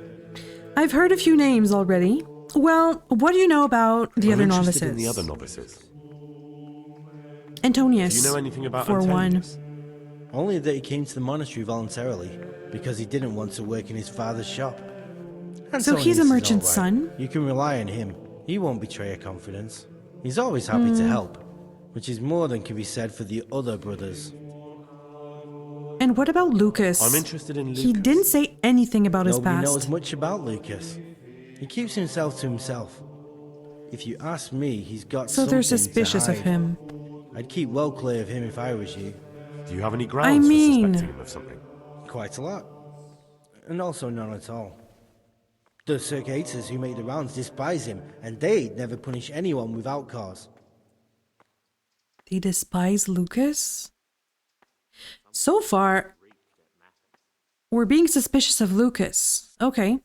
I've heard a few names already. Well, what do you know about the other novices? In the other novices. Antonius. Do you know anything about for Antonius? One. Only that he came to the monastery voluntarily, because he didn't want to work in his father's shop. So he's a merchant's son? You can rely on him. He won't betray your confidence. He's always happy to help, which is more than can be said for the other brothers. And what about Lucas? I'm interested in Lucas. He didn't say anything about his Nobody past. knows much about Lucas. He keeps himself to himself. If you ask me, he's got So something they're suspicious to of hide. him. I'd keep well clear of him if I was you. Do you have any grounds for suspecting him of something? Quite a lot. And also none at all. The circators who make the rounds despise him, and they'd never punish anyone without cause. They despise Lucas? So far, we're being suspicious of Lucas. Okay.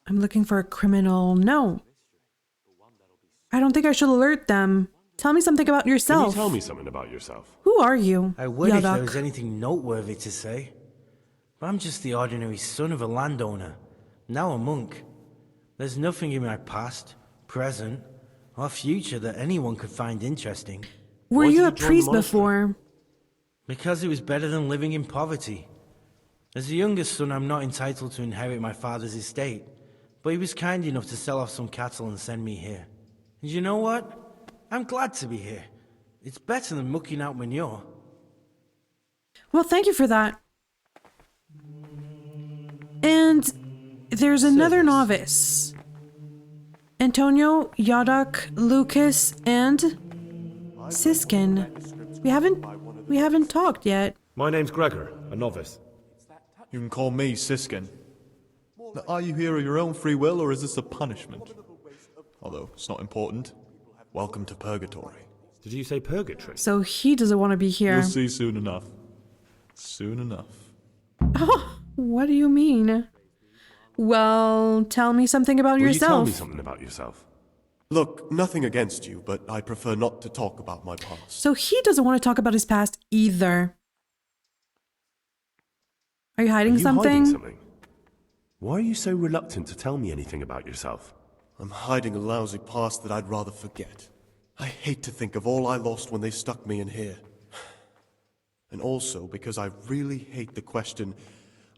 I'm looking for a criminal. No. I don't think I should alert them. Tell me something about yourself. Can you tell me something about yourself? Who are you? I would if there Yadak? was anything noteworthy to say. But I'm just the ordinary son of a landowner, now a monk. There's nothing in my past, present, or future that anyone could find interesting. Were you a priest before? Because it was better than living in poverty. As the youngest son, I'm not entitled to inherit my father's estate, but he was kind enough to sell off some cattle and send me here. And you know what? I'm glad to be here. It's better than mucking out manure. Well, thank you for that. And there's another novice. Antonio, Yadak, Lucas, and Siskin. We haven't talked yet. My name's Gregor, a novice. You can call me Siskin. Now, are you here of your own free will, or is this a punishment? Although it's not important. Welcome to Purgatory. Did you say purgatory? So he doesn't want to be here. You'll see soon enough. Soon enough. Oh, what do you mean? Well, tell me something about Will yourself. you tell me something about yourself? Look, nothing against you, but I prefer not to talk about my past. So he doesn't want to talk about his past either. Are you hiding something? Why are you so reluctant to tell me anything about yourself? I'm hiding a lousy past that I'd rather forget. I hate to think of all I lost when they stuck me in here. And also because I really hate the question,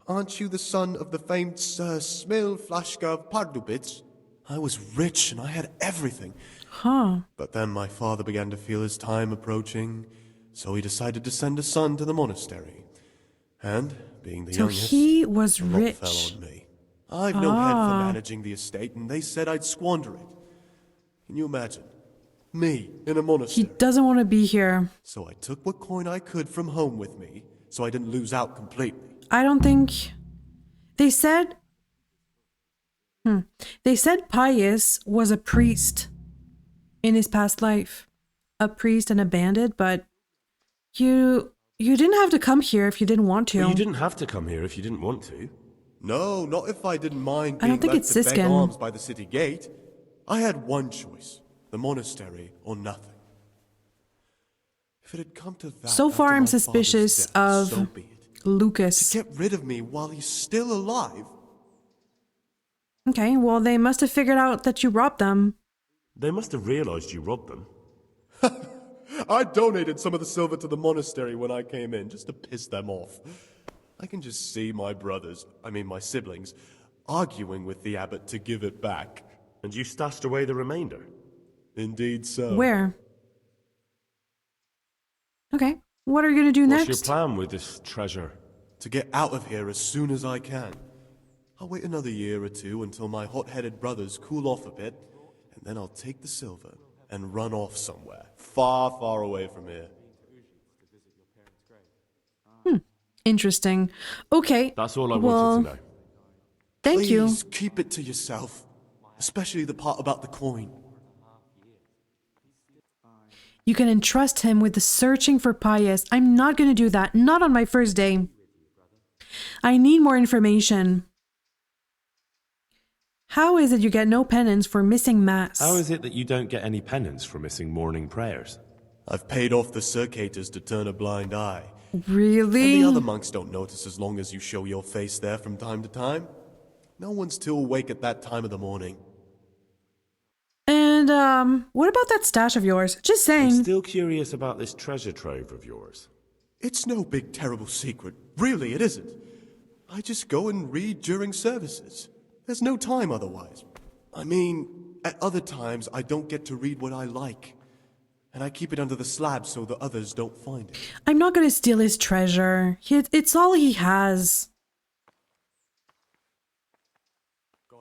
aren't you the son of the famed Sir Smil Flashka of Pardubitz? I was rich and I had everything. Huh. But then my father began to feel his time approaching, so he decided to send a son to the monastery. And, being the youngest, he was the lot rich. fell on me. I've no head for managing the estate, and they said I'd squander it. Can you imagine? Me, in a monastery. He doesn't want to be here. So I took what coin I could from home with me, so I didn't lose out completely. I don't think... They said... They said Pius was a priest in his past life. A priest and a bandit, but... You didn't have to come here if you didn't want to. Well, you didn't have to come here if you didn't want to. No, not if I didn't mind I being don't think left it's to beg Siskin. alms by the city gate. I had one choice, the monastery or nothing. If it had come to that, So far after I'm my father's suspicious death, of so be it. Lucas. To get rid of me while he's still alive? Okay, well they must have figured out that you robbed them. They must have realized you robbed them. I donated some of the silver to the monastery when I came in, just to piss them off. I can just see my my siblings, arguing with the abbot to give it back. And you stashed away the remainder? Indeed so. Where? Okay, what are you going to do What's next? your plan with this treasure? To get out of here as soon as I can. I'll wait another year or two until my hot-headed brothers cool off a bit, and then I'll take the silver and run off somewhere, far, far away from here. Interesting. Okay. That's all I wanted to know. Thank you. Please keep it to yourself, especially the part about the coin. You can entrust him with the searching for Pius. I'm not going to do that. Not on my first day. I need more information. How is it you get no penance for missing Mass? How is it that you don't get any penance for missing morning prayers? I've paid off the circators to turn a blind eye. Really? And the other monks don't notice as long as you show your face there from time to time. No one's too awake at that time of the morning. And, what about that stash of yours? Just saying. I'm still curious about this treasure trove of yours. It's no big terrible secret. Really, it isn't. I just go and read during services. There's no time otherwise. I mean, at other times I don't get to read what I like. And I keep it under the slab so the others don't find it. I'm not going to steal his treasure. It's all he has.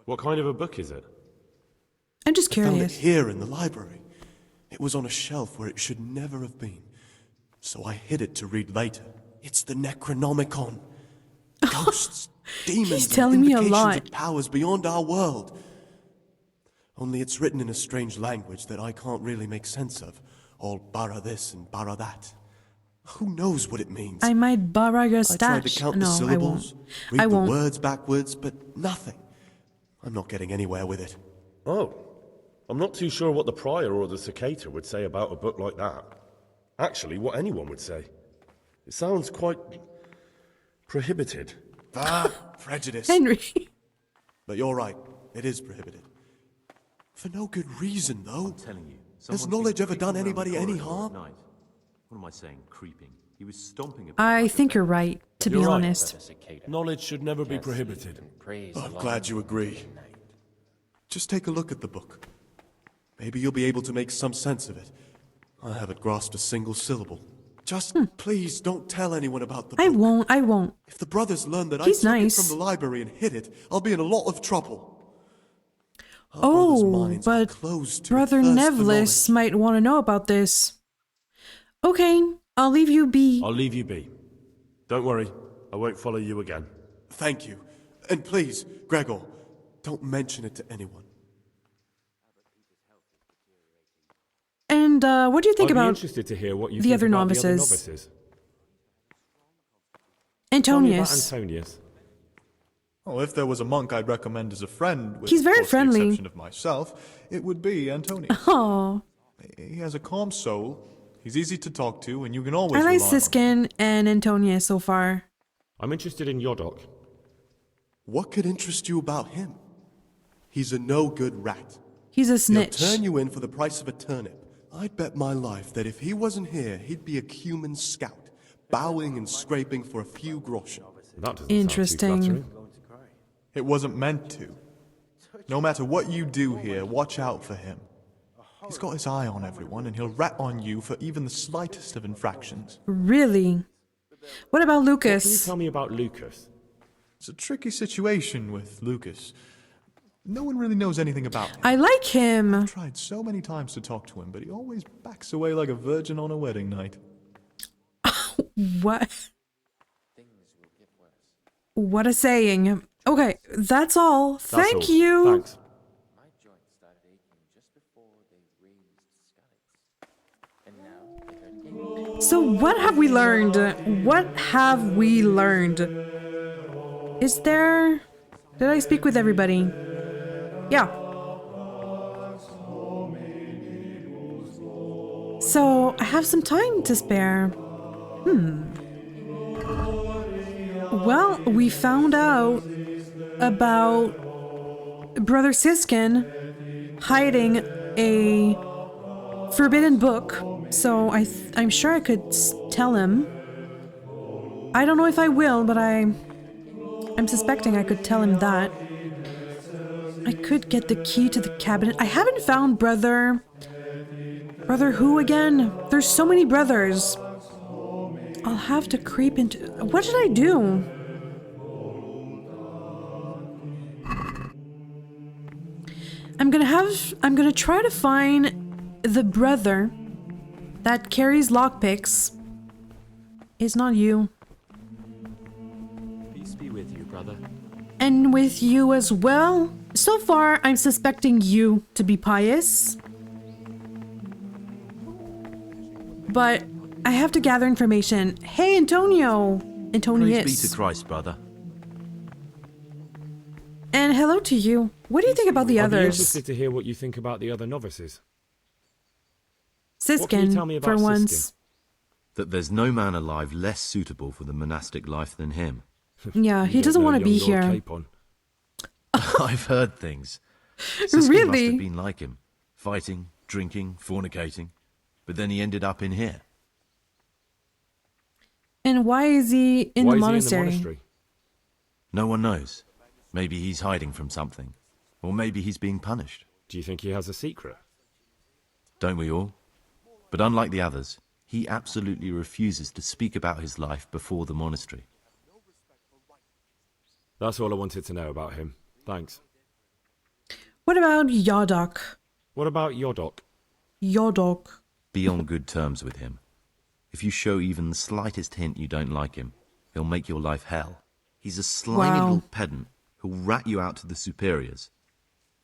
What kind of a book is it? I'm just I found it curious. here in the library. It was on a shelf where it should never have been. So I hid it to read later. It's the Necronomicon. Ghosts, demons, He's telling and me a indications lot. of powers beyond our world. Only it's written in a strange language that I can't really make sense of. All bara this and bara that. Who knows what it means? I might borrow your I stash. tried to count the No, syllables, I read won't. the words backwards, but nothing. I'm not getting anywhere with it. Oh, I'm not too sure what the prior or the cicada would say about a book like that. Actually, what anyone would say. It sounds quite prohibited. Prejudice. Henry. But you're right, it is prohibited. For no good reason, though. I'm telling you. Has knowledge ever done anybody any harm? What am I saying? Creeping. He was stomping about. I think you're right, to be You're right. honest. Knowledge should never be prohibited. I'm glad you agree. Just take a look at the book. Maybe you'll be able to make some sense of it. I haven't grasped a single syllable. Just please don't tell anyone about the book. I won't. If the brothers learn that He's I took nice. it from the library and hid it, I'll be in a lot of trouble. Our Oh, brothers' minds are but closed to Brother a thirst for Nevlis might want to know about this. Okay, I'll leave you be. I'll leave you be. Don't worry, I won't follow you again. Thank you. And please, Gregor, don't mention it to anyone. And what do you think I'd be about interested to hear what you the think other about novices? The other novices. Tell me about Antonius. Antonius. Oh, if there was a monk I'd recommend as a friend, with He's very of course, the friendly. exception of myself, it would be Antonius. Oh, He has a calm soul. He's easy to talk to, and you can always I like rely on him. Siskin and Antonius so far. I'm interested in Yodok. What could interest you about him? He's a no-good rat. He's a He'll snitch. turn you in for the price of a turnip. I'd bet my life that if he wasn't here, he'd be a cumin scout, bowing and scraping for a few groschen. That doesn't Interesting. sound too flattering. It wasn't meant to. No matter what you do here, watch out for him. He's got his eye on everyone, and he'll rat on you for even the slightest of infractions. Really? What about What can you Lucas? tell me about Lucas? It's a tricky situation with Lucas. No one really knows anything about him. I like him. I've tried so many times to talk to him, but he always backs away like a virgin on a wedding night. What? What a saying. Okay, that's all. Thank all. you. Thanks. So what have we learned? What have we learned? Is there... Did I speak with everybody? Yeah. So, I have some time to spare. Well, we found out about Brother Siskin hiding a forbidden book, so I'm sure I could tell him. I don't know if I will, but I'm suspecting I could tell him that. I could get the key to the cabinet. I haven't found Brother who again? There's so many brothers. I'll have to creep into... What did I do? I'm gonna try to find the brother that carries lockpicks. It's not you. Peace be with you, brother. And with you as well. So far, I'm suspecting you to be Pius. but I have to gather information. Hey, Antonio! Antonius. Praise be to Christ, brother. And hello to you. What do you think about the I'd be others? interested to hear what you think about the other novices. Siskin, What can you tell me about for Siskin? once. That there's no man alive less suitable for the monastic life than him. Yeah, he doesn't want to be here. I've heard things. Siskin Really? must have been like him. Fighting, drinking, fornicating. But then he ended up in here. And why is he in the monastery? No one knows. Maybe he's hiding from something. Or maybe he's being punished. Do you think he has a secret? Don't we all? But unlike the others, he absolutely refuses to speak about his life before the monastery. That's all I wanted to know about him. Thanks. What about Yodok? What about Yodok? Yodok. Be on good terms with him. If you show even the slightest hint you don't like him, he'll make your life hell. He's a slimy little pedant who'll rat you out to the superiors.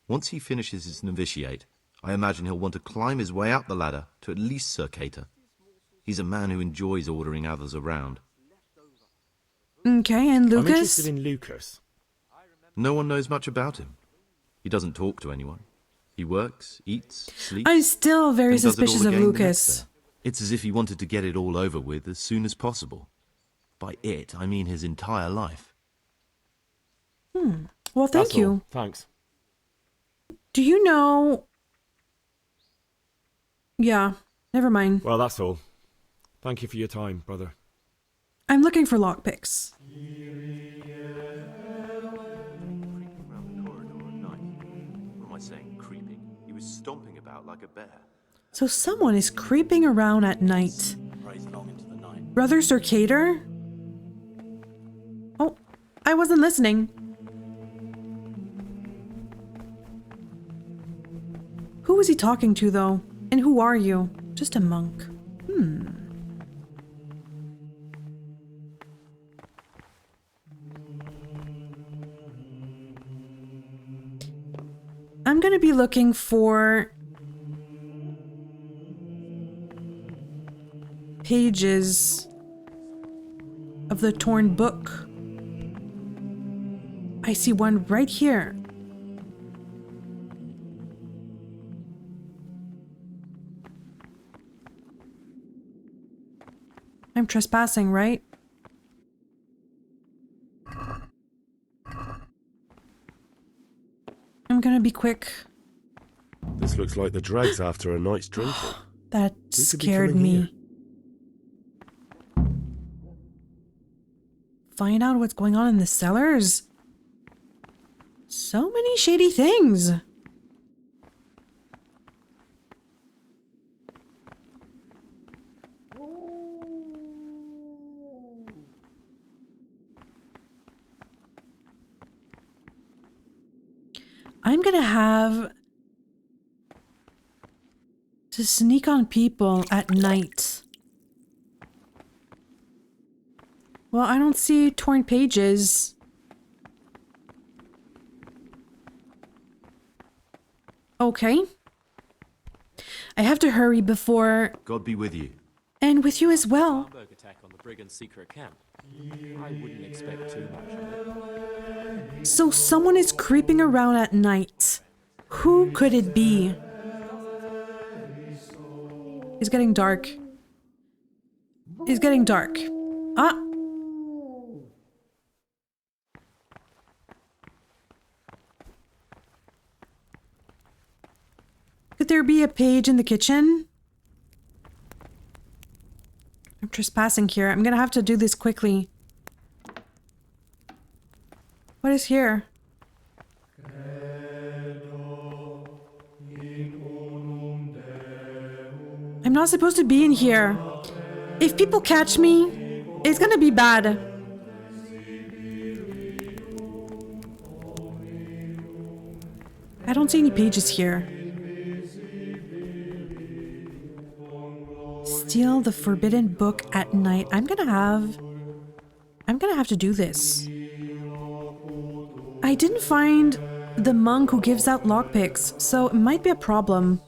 Once he finishes his novitiate, I imagine he'll want to climb his way up the ladder to at least Circator. He's a man who enjoys ordering others around. Okay, and Lucas? I'm interested in Lucas. No one knows much about him. He doesn't talk to anyone. He works, eats, sleeps. I'm still very and does it all suspicious of again the Lucas. next day. It's as if he wanted to get it all over with as soon as possible. By it, I mean his entire life. Well, thank you. All. Thanks. Do you know... Yeah, never mind. Well, that's all. Thank you for your time, brother. I'm looking for lockpicks. What am I saying? Creeping? He was stomping about like a bear. So someone is creeping around at night. Brother Circator? Oh, I wasn't listening. Who is he talking to, though? And who are you? Just a monk. I'm gonna be looking for pages of the torn book. I see one right here. I'm trespassing, right? I'm gonna be quick. This looks like the dregs after a night's drinking. That Who could be scared coming me. here? Find out what's going on in the cellars. So many shady things. I'm gonna have to sneak on people at night. Well, I don't see torn pages. Okay. I have to hurry before... God be with you. And with you as well. Hamburg attack on the brigand secret camp. I wouldn't expect too much of it. So someone is creeping around at night. Who could it be? It's getting dark. It's getting dark. Ah! Could there be a page in the kitchen? I'm trespassing here. I'm gonna have to do this quickly. What is here? I'm not supposed to be in here. If people catch me, it's gonna be bad. I don't see any pages here. Steal the forbidden book at night. I'm gonna have to do this. I didn't find the monk who gives out lockpicks, so it might be a problem.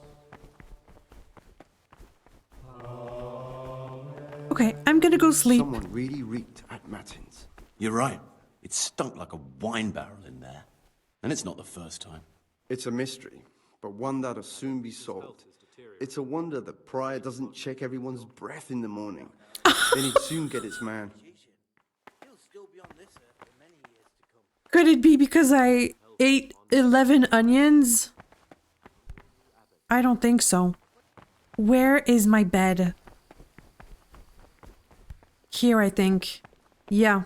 sleep. Someone really reeked at Matins. You're right. It stunk like a wine barrel in there. And it's not the first time. It's a mystery, but one that'll soon be solved. It's a wonder that Prior doesn't check everyone's breath in the morning. Then he'd soon get his man. Could it be because I ate 11 onions? I don't think so. Where is my bed? Here, I think. Yeah.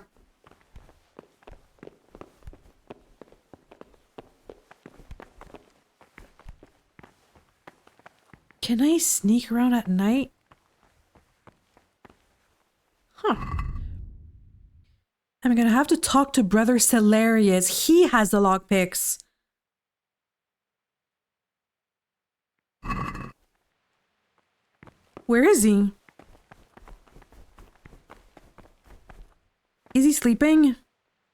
Can I sneak around at night? Huh. I'm gonna have to talk to Brother Celerius. He has the lockpicks. Where is he? Is he sleeping?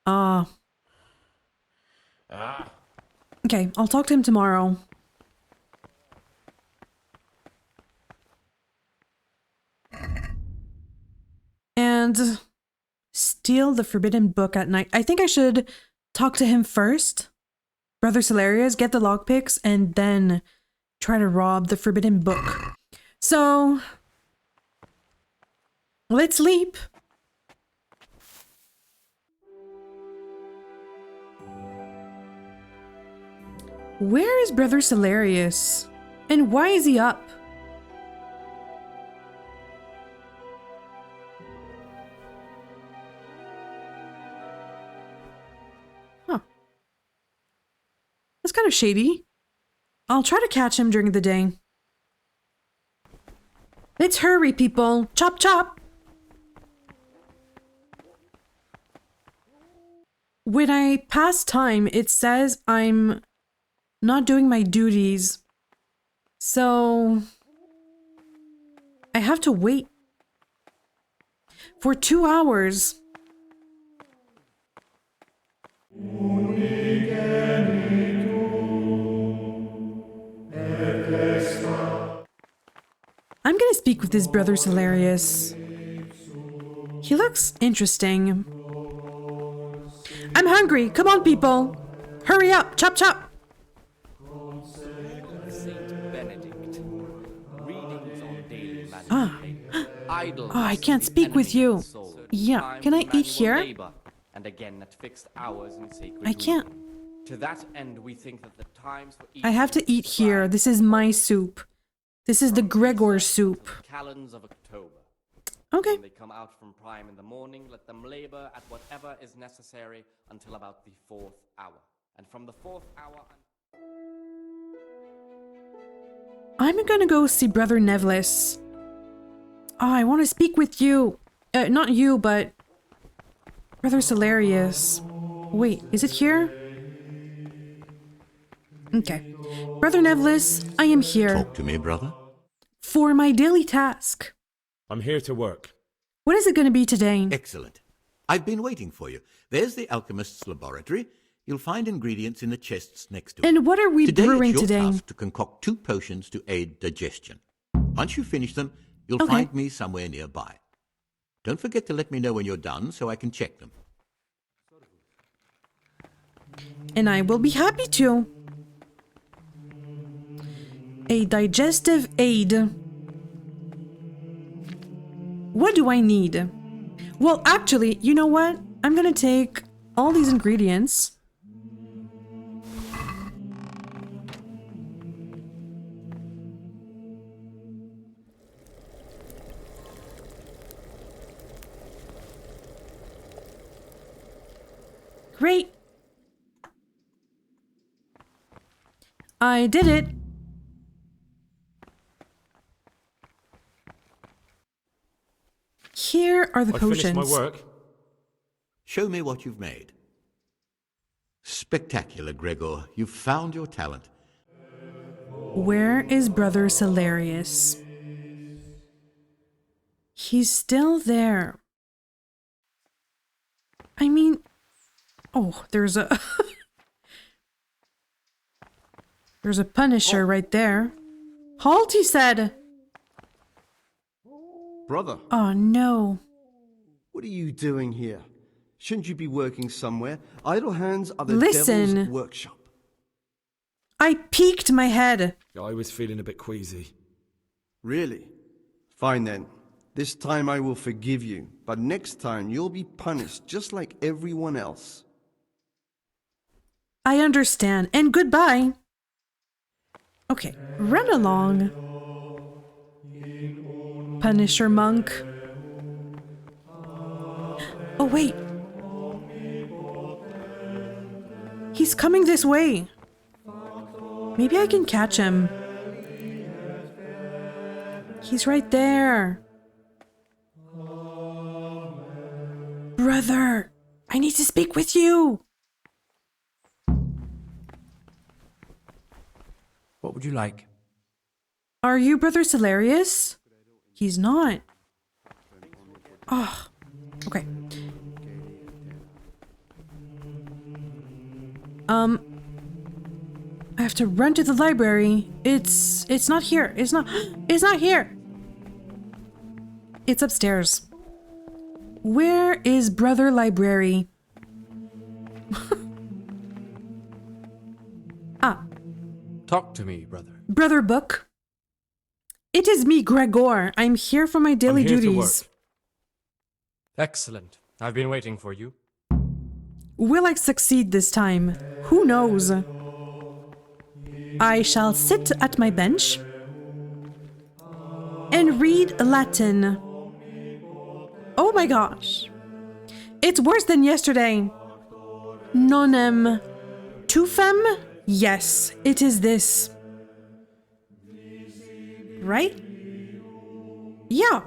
Okay, I'll talk to him tomorrow. And steal the forbidden book at night. I think I should talk to him first. Brother Celerius, get the lockpicks, and then try to rob the forbidden book. So, let's sleep. Where is Brother Celerius? And why is he up? Huh. That's kind of shady. I'll try to catch him during the day. Let's hurry, people. Chop, chop. When I pass time, it says I'm not doing my duties. So I have to wait for 2 hours. I'm gonna speak with this Brother Celerius. He looks interesting. I'm hungry. Come on, people. Hurry up. Chop, chop. I can't speak with you. Yeah, can I eat here? And again at fixed hours in sacred I can't. To that end, we think that the times for I have to eat here. This is my soup. This is the Gregor soup. calends of October. Okay. When they come out from prime in the morning, let them labor at whatever is necessary until about the 4th hour. And from the 4th hour... I'm gonna go see Brother Nevlis. Oh, I want to speak with you. Not you, but Brother Celerius. Wait, is it here? Okay. Brother Nevlis, I am here. Talk to me, brother. For my daily task. I'm here to work. What is it going to be today? Excellent. I've been waiting for you. There's the alchemist's laboratory. You'll find ingredients in the chests next to it. And what are we brewing it's your today? task to concoct 2 potions to aid digestion. Once you finish them, you'll Okay. find me somewhere nearby. Don't forget to let me know when you're done so I can check them. And I will be happy to. A digestive aid. What do I need? Well, actually, you know what? I'm gonna take all these ingredients. Great. I did it. Here are the potions. Finished my work. Show me what you've made. Spectacular, Gregor. You've found your talent. Where is Brother Celerius? He's still there. I mean... Oh, there's a... There's a Punisher right there. Halt, he said! Brother. Oh, no. What are you doing here? Shouldn't you be working somewhere? Idle hands are the Listen. devil's workshop. I peeked my head. I was feeling a bit queasy. Really? Fine then. This time I will forgive you, but next time you'll be punished just like everyone else. I understand, and goodbye. Okay, run along. Punisher monk. Oh, wait. He's coming this way. Maybe I can catch him. He's right there. Brother, I need to speak with you. What would you like? Are you Brother Celarius? He's not. Oh, okay. I have to run to the library. It's not here. It's not here. It's upstairs. Where is Brother Library? Ah. Talk to me, brother. Brother Book. It is me, Gregor. I'm here for my daily duties. Excellent. I've been waiting for you. Will I succeed this time? Who knows? I shall sit at my bench and read Latin. Oh my gosh. It's worse than yesterday. Nonem tufem? Yes, it is this. Right? Yeah.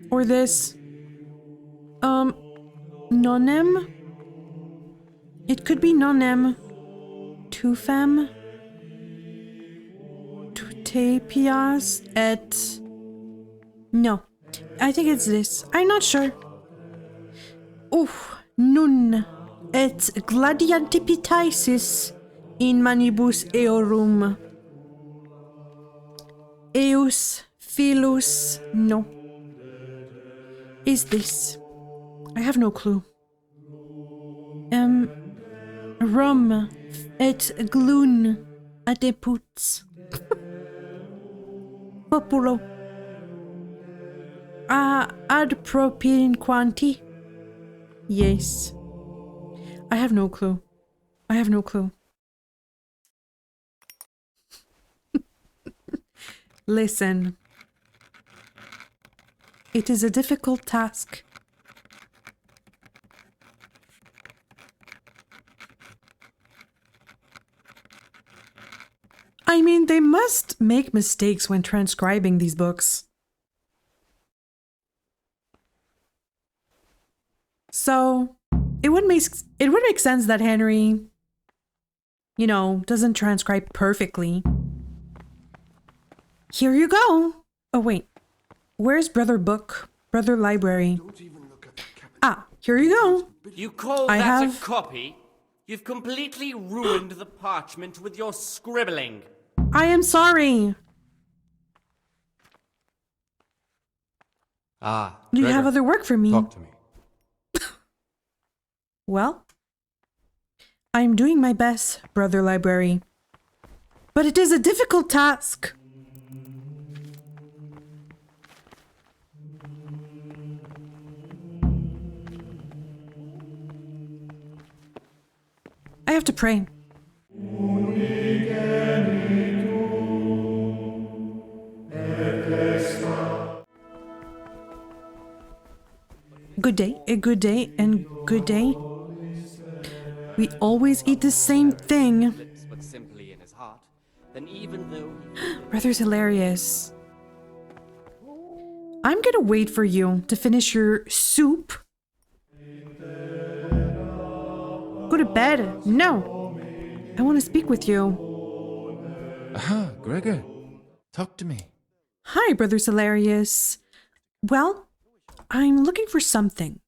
Or this. Nonem? It could be nonem. Tufem? Tutepias et... No. I think it's this. I'm not sure. Nun et gladiantipitisis in manibus eorum. Eus filus... No. Is this? I have no clue. Rum et glun adeputs. Populo. Ad propinquanti. Yes. I have no clue. I have no clue. Listen. It is a difficult task. I mean, they must make mistakes when transcribing these books. So, it would make sense that Henry, doesn't transcribe perfectly. Here you go. Oh wait. Where's Brother Book? Brother Library? Here you go. You call that a copy? You've completely ruined the parchment with your scribbling. I am sorry. You have other work for me. Talk to me. Well, I'm doing my best, Brother Library. But it is a difficult task. I have to pray. Good day, a good day, and good day. We always eat the same thing. But simply in his heart, then even though Brother's hilarious. I'm gonna wait for you to finish your soup. Go to bed. No. I want to speak with you. Aha, Gregor. Talk to me. Hi, Brother Celarius. Well, I'm looking for something.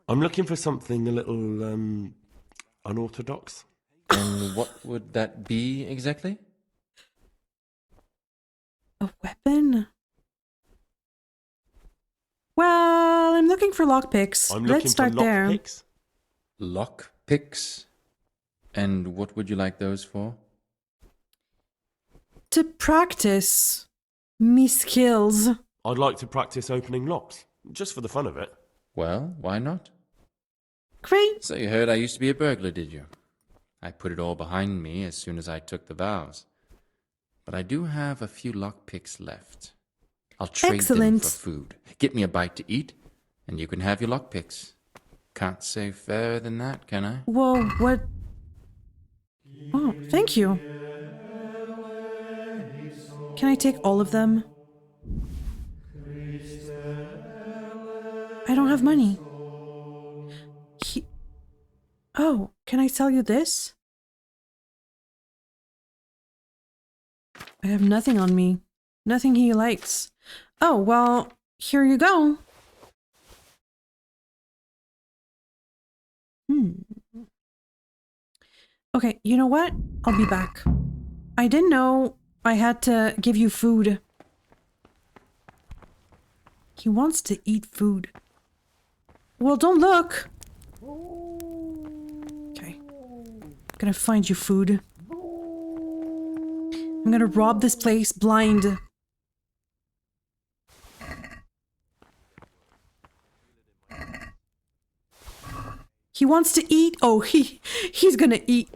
I'm looking for something a little, unorthodox. And what would that be exactly? A weapon? Well, I'm looking for lockpicks. Let's start there. Lockpicks? And what would you like those for? To practice me skills. I'd like to practice opening locks, just for the fun of it. Well, why not? Great. So you heard I used to be a burglar, did you? I put it all behind me as soon as I took the vows. But I do have a few lockpicks left. I'll trade them for food. Get me a bite to eat, and you can have your lockpicks. Can't say fairer than that, can I? Whoa, what? Oh, thank you. Can I take all of them? I don't have money. Oh, can I sell you this? I have nothing on me. Nothing he likes. Oh, well, here you go. Okay, you know what? I'll be back. I didn't know I had to give you food. He wants to eat food. Well, don't look. Okay. I'm gonna find you food. I'm gonna rob this place blind. He wants to eat. Oh, he's gonna eat.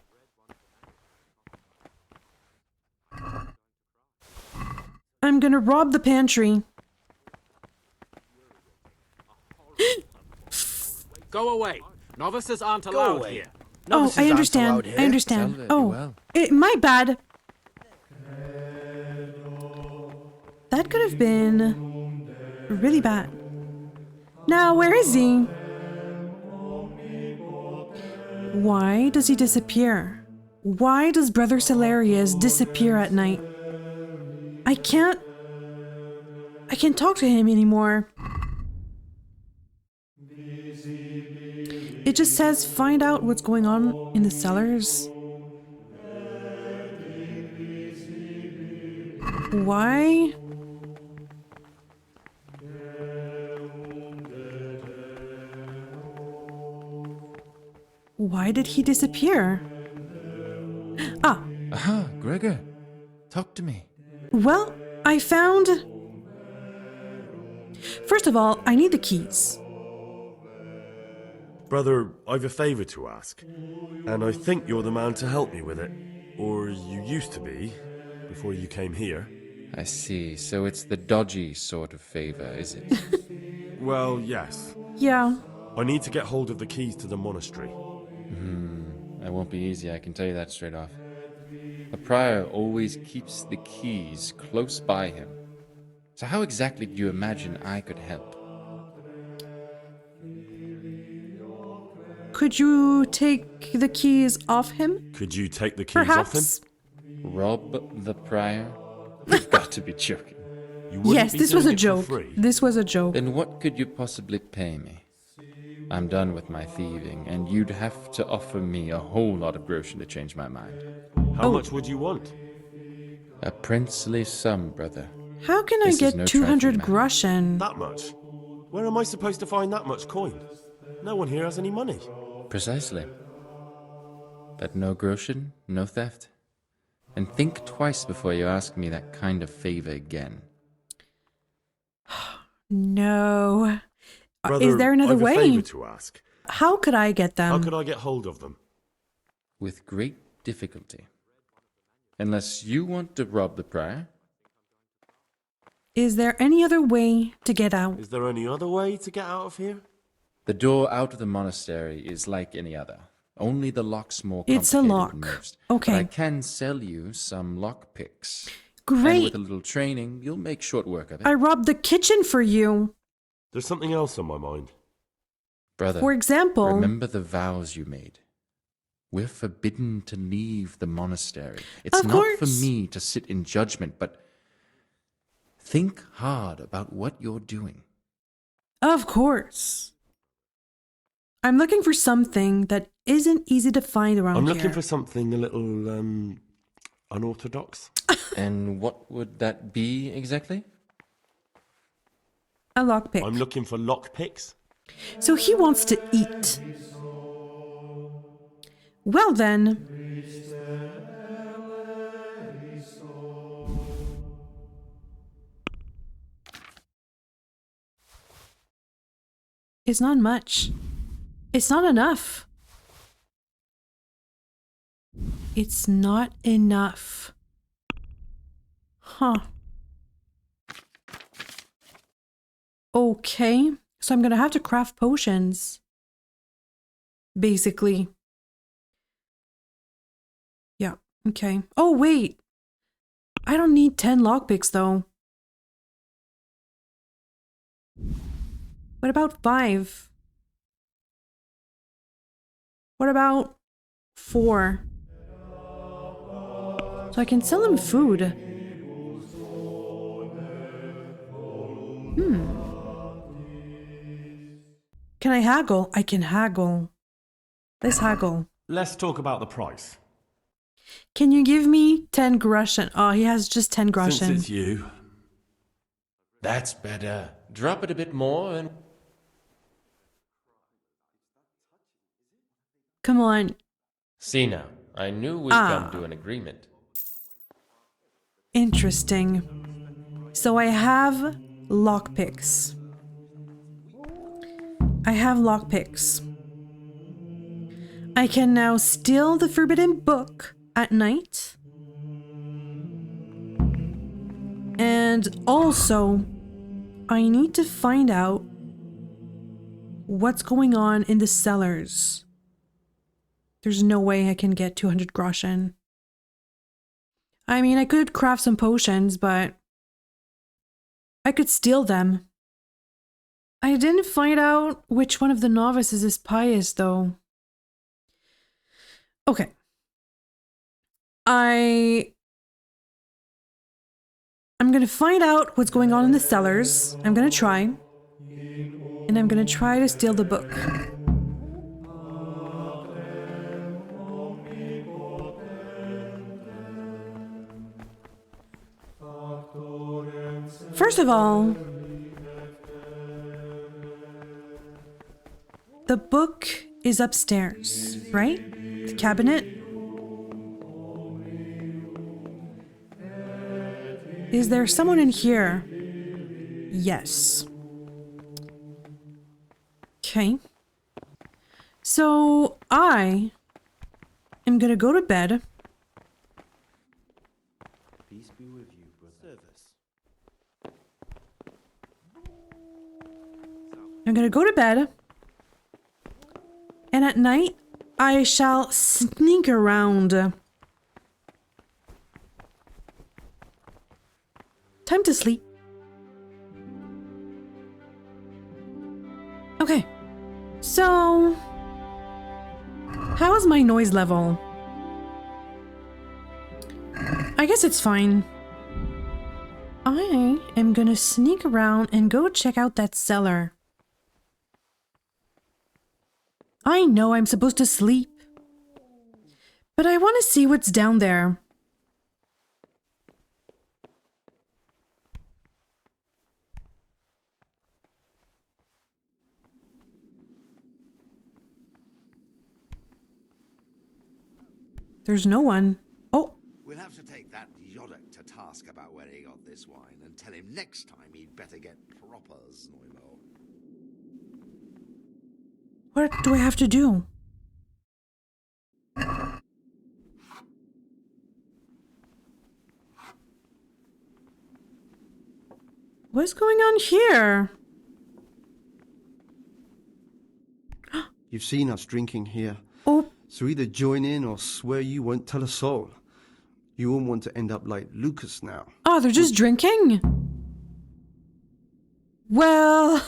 I'm gonna rob the pantry. Go away. Novices aren't allowed here. Oh, I understand. I understand. Oh, my bad. That could have been really bad. Now, where is he? Why does he disappear? Why does Brother Celarius disappear at night? I can't talk to him anymore. It just says find out what's going on in the cellars. Why? Why did he disappear? Ah. Aha, Gregor. Talk to me. Well, I found... First of all, I need the keys. Brother, I've a favour to ask, and I think you're the man to help me with it. Or you used to be, before you came here. I see, so it's the dodgy sort of favour, is it? Well, yes. Yeah. I need to get hold of the keys to the monastery. That won't be easy, I can tell you that straight off. The prior always keeps the keys close by him. So how exactly do you imagine I could help? Could you take the keys off him? Could you take the keys Perhaps? off him? Rob the prior? You've got to be joking. Yes, this was a joke. This was a joke. Then what could you possibly pay me? I'm done with my thieving, and you'd have to offer me a whole lot of groschen to change my mind. How much would you want? A princely sum, brother. How can I get 200 groschen? That much? Where am I supposed to find that much coin? No one here has any money. Precisely. But no groschen, no theft. And think twice before you ask me that kind of favor again. No. Brother, is there another I've way? A favor to ask. How could I get them? How could I get hold of them? With great difficulty. Unless you want to rob the prior. Is there any other way to get out? Is there any other way to get out of here? The door out of the monastery is like any other. Only the lock's more complicated It's a lock. than most. Okay. But I can sell you some lock picks. Great. And with a little training, you'll make short work of it. I robbed the kitchen for you. There's something else on my mind. Brother, for example, remember the vows you made. We're forbidden to leave the monastery. It's not for me to sit in judgment, but think hard about what you're doing. Of course. I'm looking for something that isn't easy to find around here. I'm looking for something a little, unorthodox. And what would that be exactly? A lockpick. I'm looking for lockpicks. So he wants to eat. Well then. It's not much. It's not enough. It's not enough. Huh. Okay. So I'm gonna have to craft potions. Basically. Yeah, okay. Oh, wait. I don't need 10 lockpicks, though. What about 5? What about 4? So I can sell him food. Can I haggle? I can haggle. Let's haggle. Let's talk about the price. Can you give me 10 groschen? Oh, he has just 10 groschen. Since it's you. That's better. Drop it a bit more and... Come on. See now, I knew we'd come to an agreement. Interesting. So I have lockpicks. I have lockpicks. I can now steal the forbidden book at night. And also, I need to find out what's going on in the cellars. There's no way I can get 200 groschen. I mean, I could craft some potions, but I could steal them. I didn't find out which one of the novices is pious, though. Okay. I'm gonna find out what's going on in the cellars. I'm gonna try. And I'm gonna try to steal the book. First of all, the book is upstairs, right? The cabinet. Is there someone in here? Yes. Okay. So I am gonna go to bed. Peace be with you, brother. I'm gonna go to bed. And at night, I shall sneak around. Time to sleep. Okay. So, how is my noise level? I guess it's fine. I am gonna sneak around and go check out that cellar. I know I'm supposed to sleep, but I want to see what's down there. There's no one. Oh. We'll have to take that Yodok to task about where he got this wine and tell him next time he'd better get proper Znoimo. What do I have to do? What's going on here? You've seen us drinking here. Oh. So either join in or swear you won't tell a soul. You won't want to end up like Lucas now. Oh, they're just drinking? Well,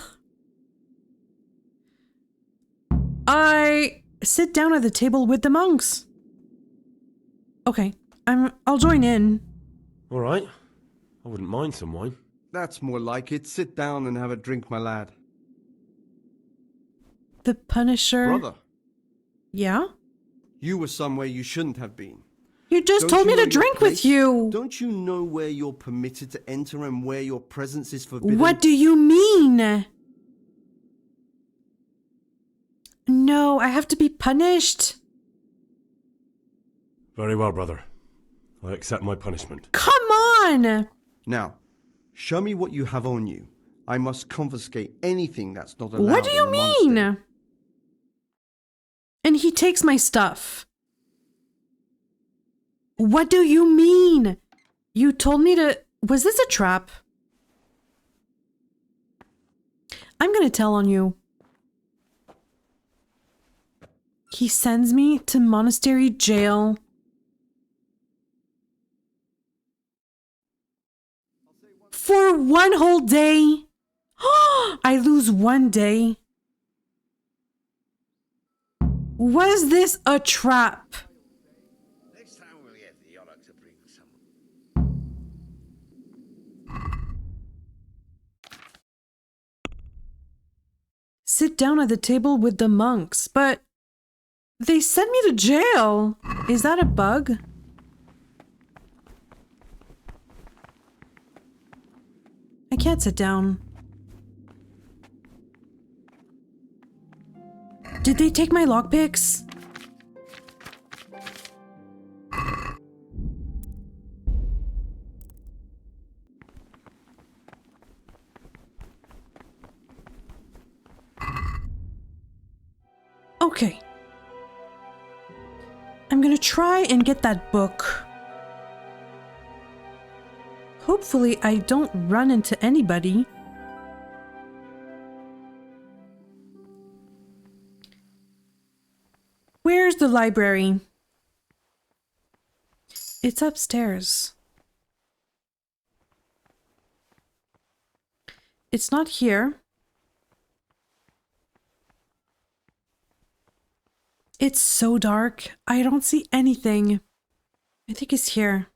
I sit down at the table with the monks. Okay, I'll join in. All right. I wouldn't mind some wine. That's more like it. Sit down and have a drink, my lad. The Punisher. Brother. Yeah? You were somewhere you shouldn't have been. You just told me to drink with you. Don't you know where you're permitted to enter and where your presence is forbidden? What do you mean? No, I have to be punished. Very well, brother. I accept my punishment. Come on! Now, show me what you have on you. I must confiscate anything that's not allowed. What do you mean? Monastery. And he takes my stuff. What do you mean? You told me to... Was this a trap? I'm gonna tell on you. He sends me to monastery jail. For 1 whole day. I lose 1 day. Was this a trap? Next time we'll get the honor to bring some. Sit down at the table with the monks, but they sent me to jail. Is that a bug? I can't sit down. Did they take my lockpicks? Okay. I'm gonna try and get that book. Hopefully I don't run into anybody. Where's the library? It's upstairs. It's not here. It's so dark. I don't see anything. I think it's here.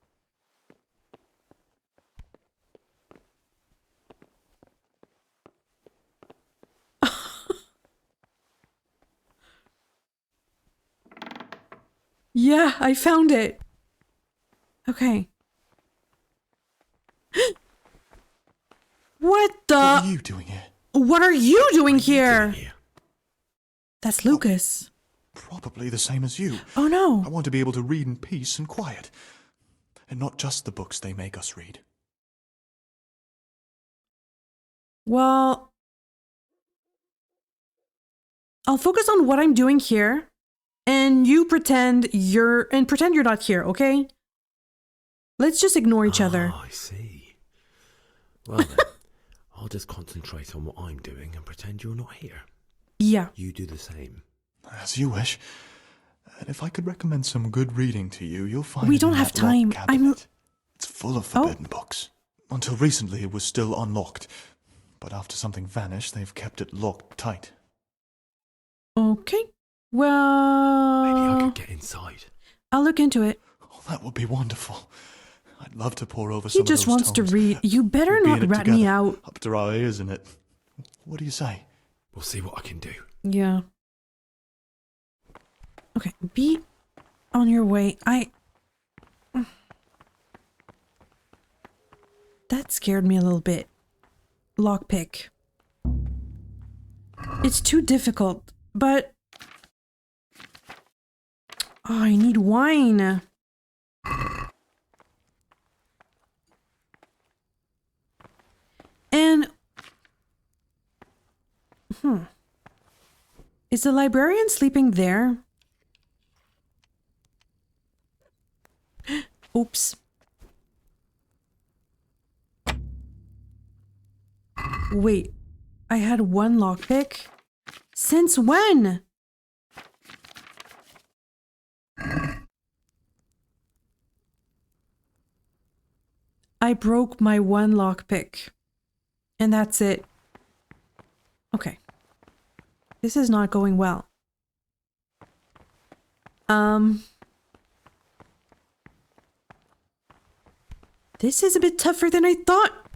Yeah, I found it. Okay. What the? What are you doing here? What are you doing here? That's Lucas. Probably the same as you. Oh no. I want to be able to read in peace and quiet. And not just the books they make us read. Well, I'll focus on what I'm doing here. And you pretend you're not here, okay? Let's just ignore each other. I see. Well then, I'll just concentrate on what I'm doing and pretend you're not here. Yeah. You do the same. As you wish. And if I could recommend some good reading to you, you'll find we it don't in have that locked time. cabinet. It's full of forbidden books. Until recently, it was still unlocked. But after something vanished, they've kept it locked tight. Okay. Well... Maybe I could get inside. I'll look into it. Oh, that would be wonderful. I'd love to pore over He some of those just wants to tomes. read. You better We'd be not in it rat me together, out. Up to our ears in it. What do you say? We'll see what I can do. Yeah. Okay, be on your way. That scared me a little bit. Lockpick. It's too difficult, but... Oh, I need wine. And... Is the librarian sleeping there? Oops. Wait, I had 1 lockpick? Since when? I broke my 1 lockpick. And that's it. Okay. This is not going well. This is a bit tougher than I thought.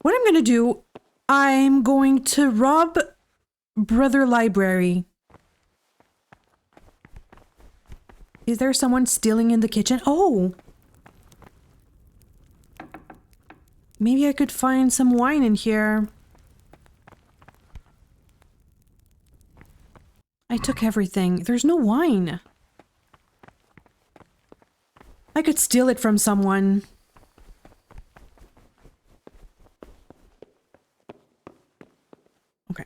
What I'm gonna do, I'm going to rob Brother Library. Is there someone stealing in the kitchen? Oh! Maybe I could find some wine in here. I took everything. There's no wine. I could steal it from someone. Okay.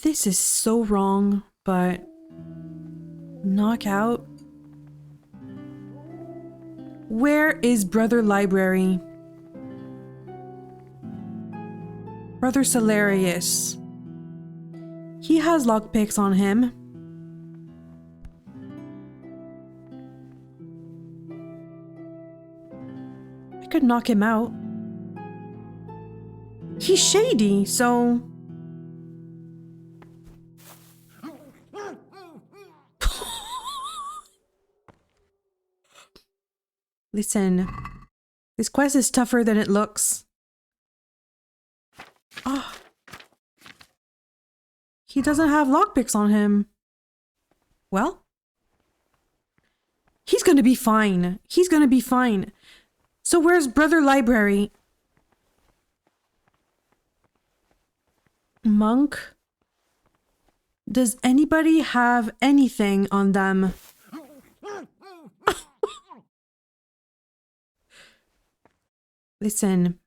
This is so wrong, but... Knockout? Where is Brother Library? Brother Salarius. He has lockpicks on him. I could knock him out. He's shady, so... Listen, this quest is tougher than it looks. Oh. He doesn't have lockpicks on him. Well, he's gonna be fine. He's gonna be fine. So where's Brother Library? Monk? Does anybody have anything on them? Listen.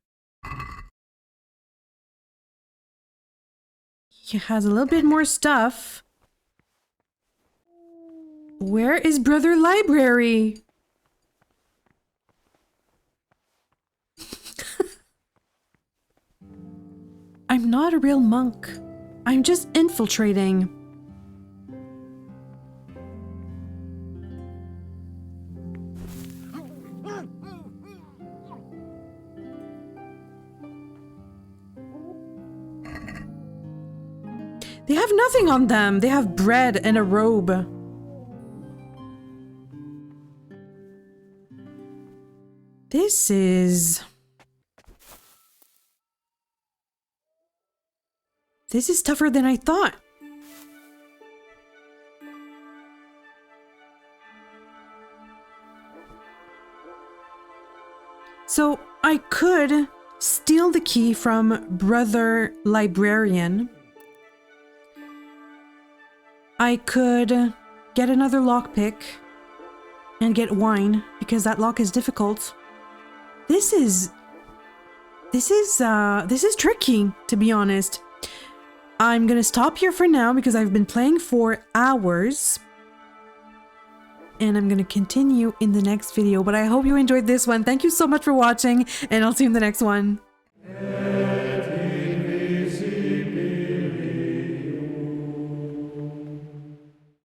He has a little bit more stuff. Where is Brother Library? I'm not a real monk. I'm just infiltrating. They have nothing on them. They have bread and a robe. This is tougher than I thought. So I could steal the key from Brother Librarian. I could get another lockpick and get wine because that lock is difficult. This is tricky, to be honest. I'm gonna stop here for now because I've been playing for hours. And I'm gonna continue in the next video, but I hope you enjoyed this one. Thank you so much for watching, and I'll see you in the next one.